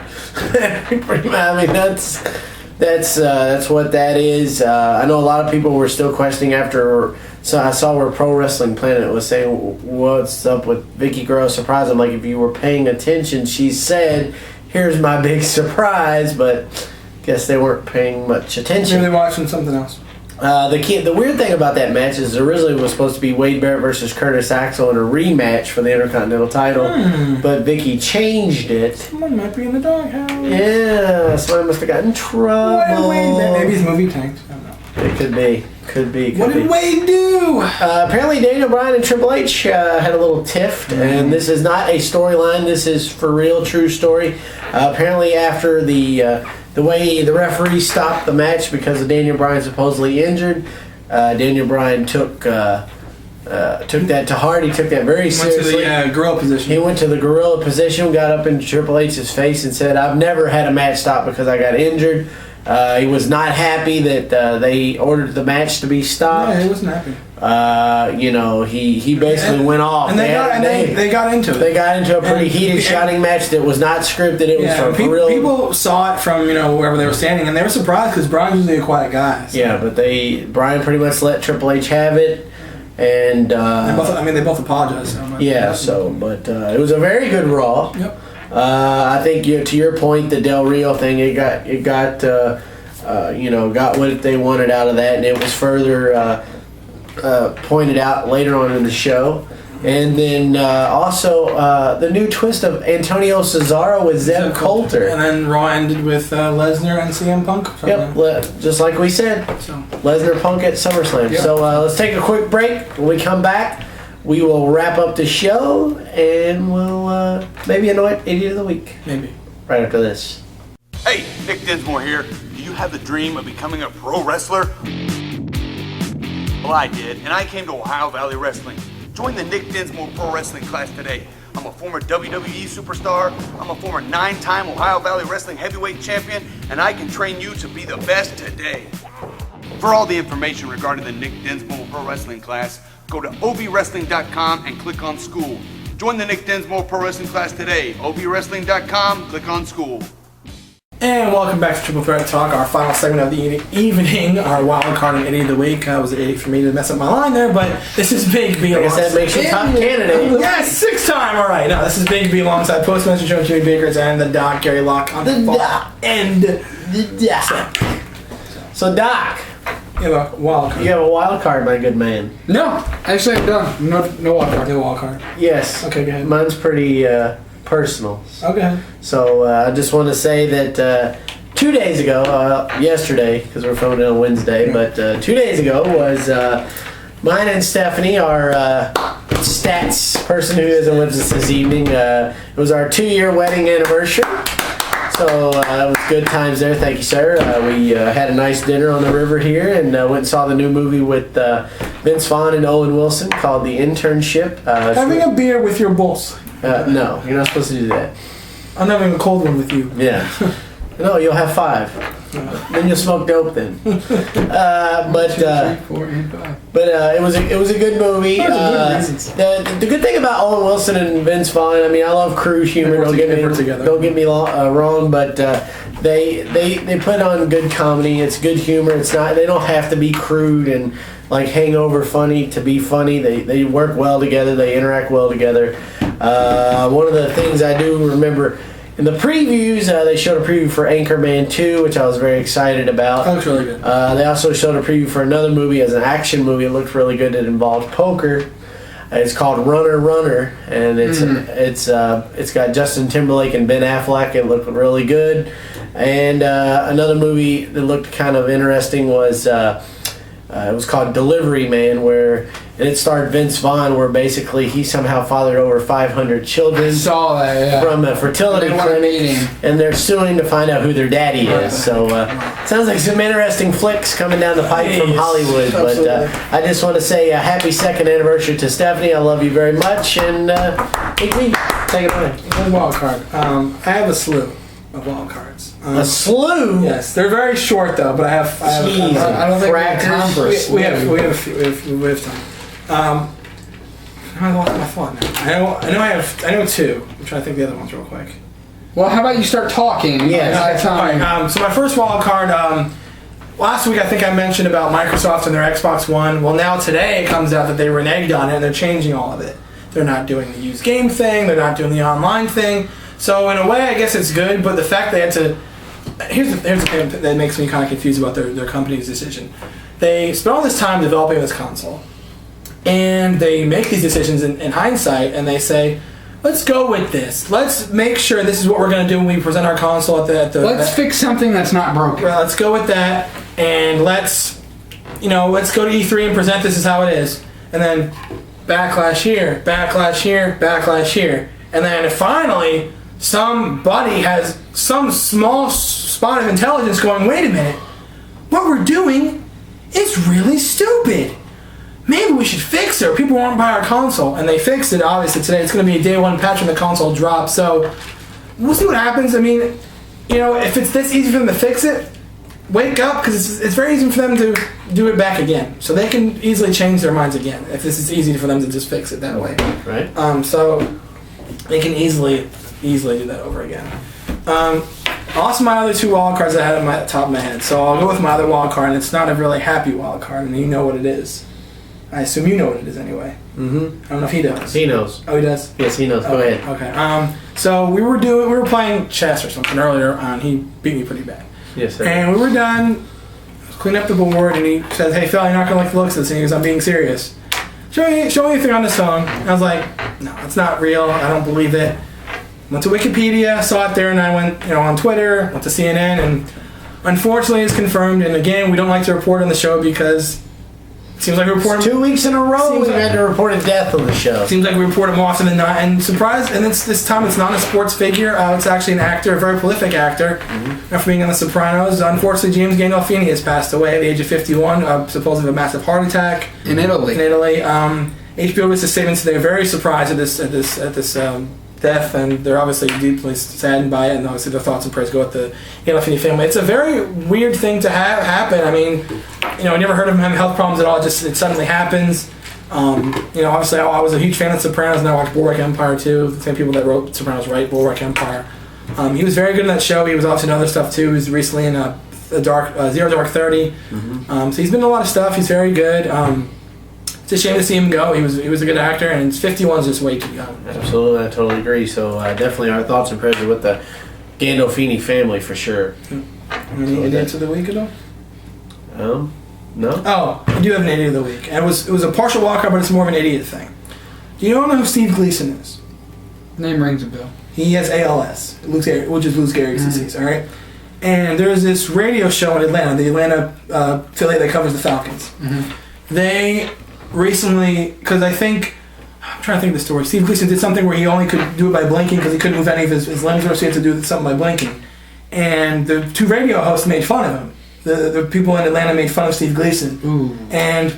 That's what that is. I know a lot of people were still questioning after. So I saw where Pro Wrestling Planet was saying, "What's up with Vicky Guerrero's surprise?" I'm like, if you were paying attention, she said, "Here's my big surprise," but guess they weren't paying much attention. Maybe they're watching something else. The weird thing about that match is originally it was supposed to be Wade Barrett versus Curtis Axel in a rematch for the Intercontinental title, but Vicky changed it. Someone might be in the doghouse. Yeah, somebody must have gotten in trouble. Maybe his movie tanked. I don't know. It could be. What did Wade do? Apparently Daniel Bryan and Triple H had a little tiff, and this is not a storyline. This is for real, true story. Apparently after the way the referee stopped the match because of Daniel Bryan supposedly injured, Daniel Bryan took that to heart. He took that very seriously. Went to the gorilla position. He went to the gorilla position, got up in Triple H's face and said, "I've never had a match stop because I got injured." He was not happy that they ordered the match to be stopped. Yeah, he wasn't happy. He basically went off. And they got into it. They got into a pretty heated shouting match that was not scripted. It was for real. People saw it from wherever they were standing, and they were surprised because Bryan's usually a quiet guy. So. Yeah, but Bryan pretty much let Triple H have it, and they both apologized. But it was a very good Raw. Yep. I think to your point, the Del Rio thing, it got what they wanted out of that, and it was further pointed out later on in the show. And then also the new twist of Antonio Cesaro with Zeb Coulter. And then Raw ended with Lesnar and CM Punk. Yep, just like we said. Lesnar Punk at SummerSlam. Yep. So let's take a quick break. When we come back, we will wrap up the show, and we'll maybe anoint Idiot of the Week. Maybe. Right after this. Hey, Nick Dinsmore here. Do you have the dream of becoming a pro wrestler? Well, I did, and I came to Ohio Valley Wrestling. Join the Nick Dinsmore Pro Wrestling class today. I'm a former WWE superstar. I'm a former 9-time Ohio Valley Wrestling heavyweight champion, and I can train you to be the best today. For all the information regarding the Nick Dinsmore Pro Wrestling class, go to ovwrestling.com and click on school. Join the Nick Dinsmore Pro Wrestling class today. ovwrestling.com, click on school. And welcome back to Triple Threat Talk, our final segment of the evening, our wild card and Idiot of the Week. That was an idiot for me to mess up my line there, but this is Big B. I guess that makes you top candidate. Yes, 6-time. All right. No, this is Big B alongside PostMaster Joe Jimmy Bakers and the Doc Gary Locke on the far end. So Doc, you have a wild card. You have a wild card, my good man. No, actually I'm done. No wild card. No wild card. Yes. Okay, go ahead. Mine's pretty personals. Okay. So I just want to say that 2 days ago, yesterday, because we're filming it on Wednesday, but 2 days ago was mine and Stephanie, our stats person who isn't with us this evening. It was our 2-year wedding anniversary. So it was good times there. Thank you, sir. We had a nice dinner on the river here and went and saw the new movie with Vince Vaughn and Owen Wilson called The Internship. Having a beer with your boss. No, you're not supposed to do that. I'm having a cold one with you. Yeah. No, you'll have 5. Then you'll smoke dope then. But 2, 3, 4, and 5. But it was a good movie. The good thing about Owen Wilson and Vince Vaughn, I mean, I love cruise humor. Don't get me wrong, but they put on good comedy. It's good humor. It's not. They don't have to be crude and like hangover funny to be funny. They work well together. They interact well together. One of the things I do remember. In the previews, they showed a preview for Anchorman 2, which I was very excited about. That looks really good. They also showed a preview for another movie as an action movie. It looked really good. It involved poker. It's called Runner, and it's got Justin Timberlake and Ben Affleck. It looked really good. And another movie that looked kind of interesting was it was called Delivery Man, and it starred Vince Vaughn, where basically he somehow fathered over 500 children. Saw that, yeah. From a fertility clinic, and they're suing to find out who their daddy is. So sounds like some interesting flicks coming down the pipe from Hollywood. But I just want to say a happy 2nd anniversary to Stephanie. I love you very much, and take it away. Wild card. I have a slew of wild cards. A slew? Yes, they're very short though, but I have. I don't think we have time for a slew. We have time. I lost my thought now. I know 2. I'm trying to think of the other ones real quick. Well, how about you start talking? Yeah. So my first wild card. Last week I think I mentioned about Microsoft and their Xbox One. Well, now today it comes out that they reneged on it and they're changing all of it. They're not doing the used game thing. They're not doing the online thing. So in a way, I guess it's good. But the fact they had to. Here's the thing that makes me kind of confused about their company's decision. They spent all this time developing this console. And they make these decisions in hindsight, and they say, let's go with this. Let's make sure this is what we're going to do when we present our console at the Let's fix something that's not broken. Well, let's go with that, and let's go to E3 and present this as how it is. And then backlash here, backlash here, backlash here. And then finally, somebody has some small spot of intelligence going, wait a minute, what we're doing is really stupid. Maybe we should fix it or people won't buy our console. And they fixed it, obviously, today. It's going to be a day 1 patch when the console drops. So we'll see what happens. I mean, if it's this easy for them to fix it, wake up, because it's very easy for them to do it back again. So they can easily change their minds again if this is easy for them to just fix it that way. Right. So they can easily do that over again. Also, my other 2 wild cards I had at the top of my head. So I'll go with my other wild card, and it's not a really happy wild card, and you know what it is. I assume you know what it is anyway. Mm-hmm. I don't know if he does. He knows. Oh, he does? Yes, he knows. Go ahead. Okay. So we were playing chess or something earlier, and he beat me pretty bad. Yes, sir. And we were done, cleaning up the board, and he says, "Hey, Phil, you're not gonna like the looks of this." And he goes, "I'm being serious. Show me anything on this phone." And I was like, "No, it's not real. I don't believe it." Went to Wikipedia, saw it there, and I went, on Twitter, went to CNN, and unfortunately, it's confirmed. And again, we don't like to report on the show because. Seems like we report 2 weeks in a row we had to report a death on the show. Seems like we report him more often than not. And surprise, and this time it's not a sports figure. It's actually an actor, a very prolific actor. Mm-hmm. After being on The Sopranos, unfortunately, James Gandolfini has passed away at the age of 51, supposedly of a massive heart attack in Italy. HBO released a statement today. Very surprised at this death, and they're obviously deeply saddened by it. And obviously, their thoughts and prayers go with the Gandolfini family. It's a very weird thing to have happen. I mean. I never heard of him having health problems at all. It suddenly happens. Obviously, I was a huge fan of Sopranos, and I watched Bulwark Empire too. The same people that wrote Sopranos write Bulwark Empire. He was very good in that show. He was obviously in other stuff too. He was recently in Zero Dark 30. Mm-hmm. So he's been in a lot of stuff. He's very good. It's a shame to see him go. He was a good actor, and 51 is just way too young. Absolutely, I totally agree. So definitely our thoughts and prayers are with the Gandolfini family for sure. Any idiots of the week at all? No. Oh, I do have an idiot of the week. And it was a partial walkout, but it's more of an idiot thing. Do you all know who Steve Gleason is? Name rings a bell. He has ALS, which is Lou Gehrig's disease, all right? And there's this radio show in Atlanta, the Atlanta affiliate that covers the Falcons. They recently, because I'm trying to think of the story. Steve Gleason did something where he only could do it by blinking because he couldn't move any of his limbs, so he had to do something by blinking. And the two radio hosts made fun of him. The people in Atlanta made fun of Steve Gleason. Ooh. And,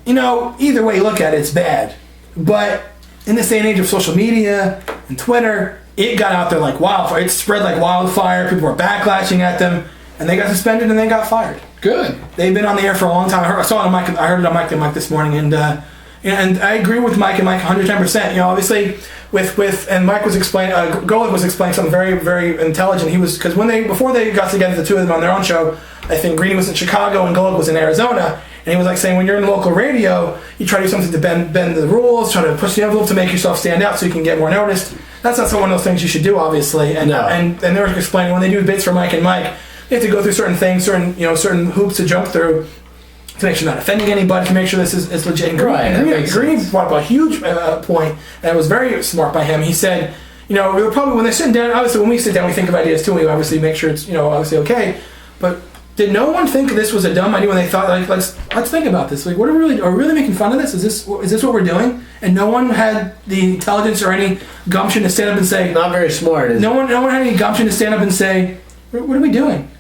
either way you look at it, it's bad. But in this day and age of social media and Twitter, it got out there like wildfire. It spread like wildfire. People were backlashing at them, and they got suspended and they got fired. Good. They've been on the air for a long time. I heard it on Mike and Mike this morning, and I agree with Mike and Mike 110%. Obviously, and Mike was explaining, Golick was explaining something very, very intelligent. He was, because before they got together, the two of them on their own show, I think Greeny was in Chicago and Golick was in Arizona, and he was like saying, when you're in local radio, you try to do something to bend the rules, try to push the envelope to make yourself stand out so you can get more noticed. That's not one of those things you should do, obviously. And they were explaining when they do bits for Mike and Mike, they have to go through certain things, certain hoops to jump through to make sure you're not offending anybody, to make sure this is legit. And Greeny brought up a huge point, and it was very smart by him. He said, we were probably, when they're sitting down, obviously when we sit down, we think of ideas too, and we obviously make sure it's, obviously okay. But did no one think this was a dumb idea when they thought, like, let's think about this? Like, are we really making fun of this? Is this what we're doing? And no one had the intelligence or any gumption to stand up and say, not very smart. No one had any gumption to stand up and say, what are we doing?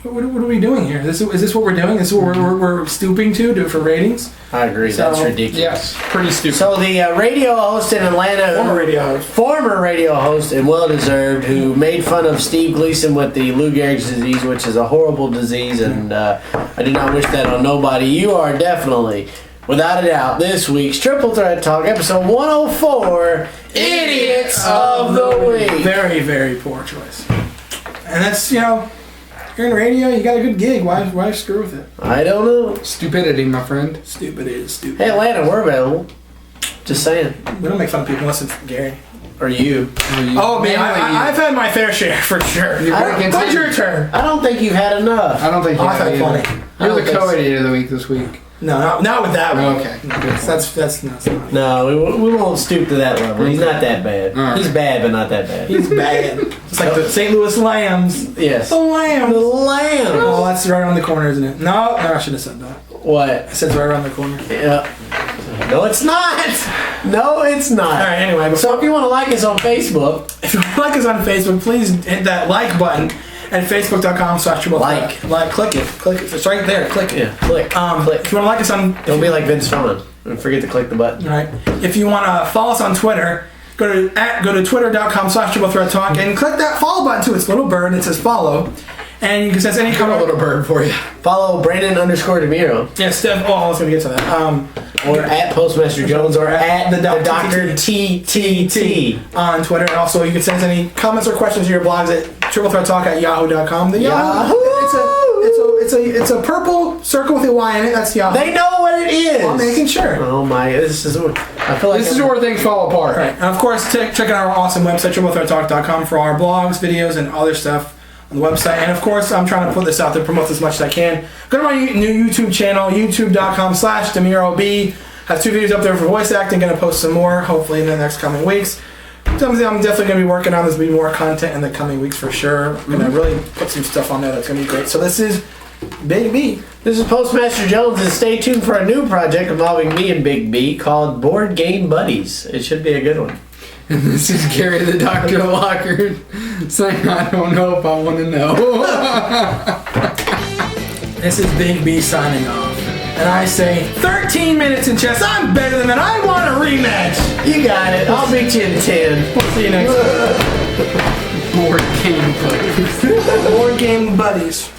What are we doing here? Is this what we're doing? Is this what we're stooping to do for ratings? I agree. That's ridiculous. Yes, pretty stupid. So the radio host in Atlanta, former radio host and well-deserved, who made fun of Steve Gleason with the Lou Gehrig's disease, which is a horrible disease, and I do not wish that on nobody. You are definitely, without a doubt, this week's Triple Threat Talk, episode 104, Idiots of the Week. Very, very poor choice. And that's, you're in radio, you got a good gig. Why screw with it? I don't know. Stupidity, my friend. Stupid is stupid. Hey, Atlanta, we're available. Just saying. We don't make fun of people unless it's Gary. Or you. Oh, man, I've had my fair share, for sure. It's your turn. I don't think you've had enough. I don't think you've had plenty. You're the co-idiot of the week this week. No, not with that one. Okay. That's not. No, we won't stoop to that level. He's not that bad. Right. He's bad, but not that bad. He's bad. It's like the St. Louis Lambs. Yes. The Lambs. The Lambs. Oh, that's right around the corner, isn't it? No, I should have said that. What? I said it's right around the corner. Yeah. No, it's not. No, it's not. All right, anyway. So if you want to like us on Facebook. If you want to like us on Facebook, please hit that like button at facebook.com/triplethreat. Click it. It's right there. Click it. Yeah, click. If you want to like us on... Don't be like Vince Vaughn and forget to click the button. All right. If you want to follow us on Twitter, go to twitter.com/triplethreattalk and click that follow button too. It's a little bird. It says follow. And you can send any comment. A little bird for you. Follow Brandon_DeMiro. Yeah, Steph. Oh, I was going to get to that. Or at PostMaster Jones or at the Dr. TTT on Twitter. And also, you can send us any comments or questions to your blogs at triplethreattalk@yahoo.com. The Yahoo! It's a purple circle with a Y in it. That's Yahoo. They know what it is. I'm making sure. Oh my! I feel like this is where things fall apart. Right. And of course, check out our awesome website, triplethreattalk.com, for our blogs, videos, and other stuff on the website. And of course, I'm trying to put this out there, promote as much as I can. Go to my new YouTube channel, youtube.com/DemiroB. Have 2 videos up there for voice acting. Going to post some more, hopefully in the next coming weeks. Something I'm definitely going to be working on. There's going to be more content in the coming weeks for sure. I'm going to really put some stuff on there that's going to be great. So this is Big B. This is Postmaster Jones, and stay tuned for a new project involving me and Big B called Board Game Buddies. It should be a good one. And this is Gary the Dr. Lockard saying, I don't know if I want to know. This is Big B signing off. And I say, 13 minutes in chess. I'm better than that. I want a rematch. You got it. I'll beat you in 10. We'll see you next time. Board game buddies. Board game buddies.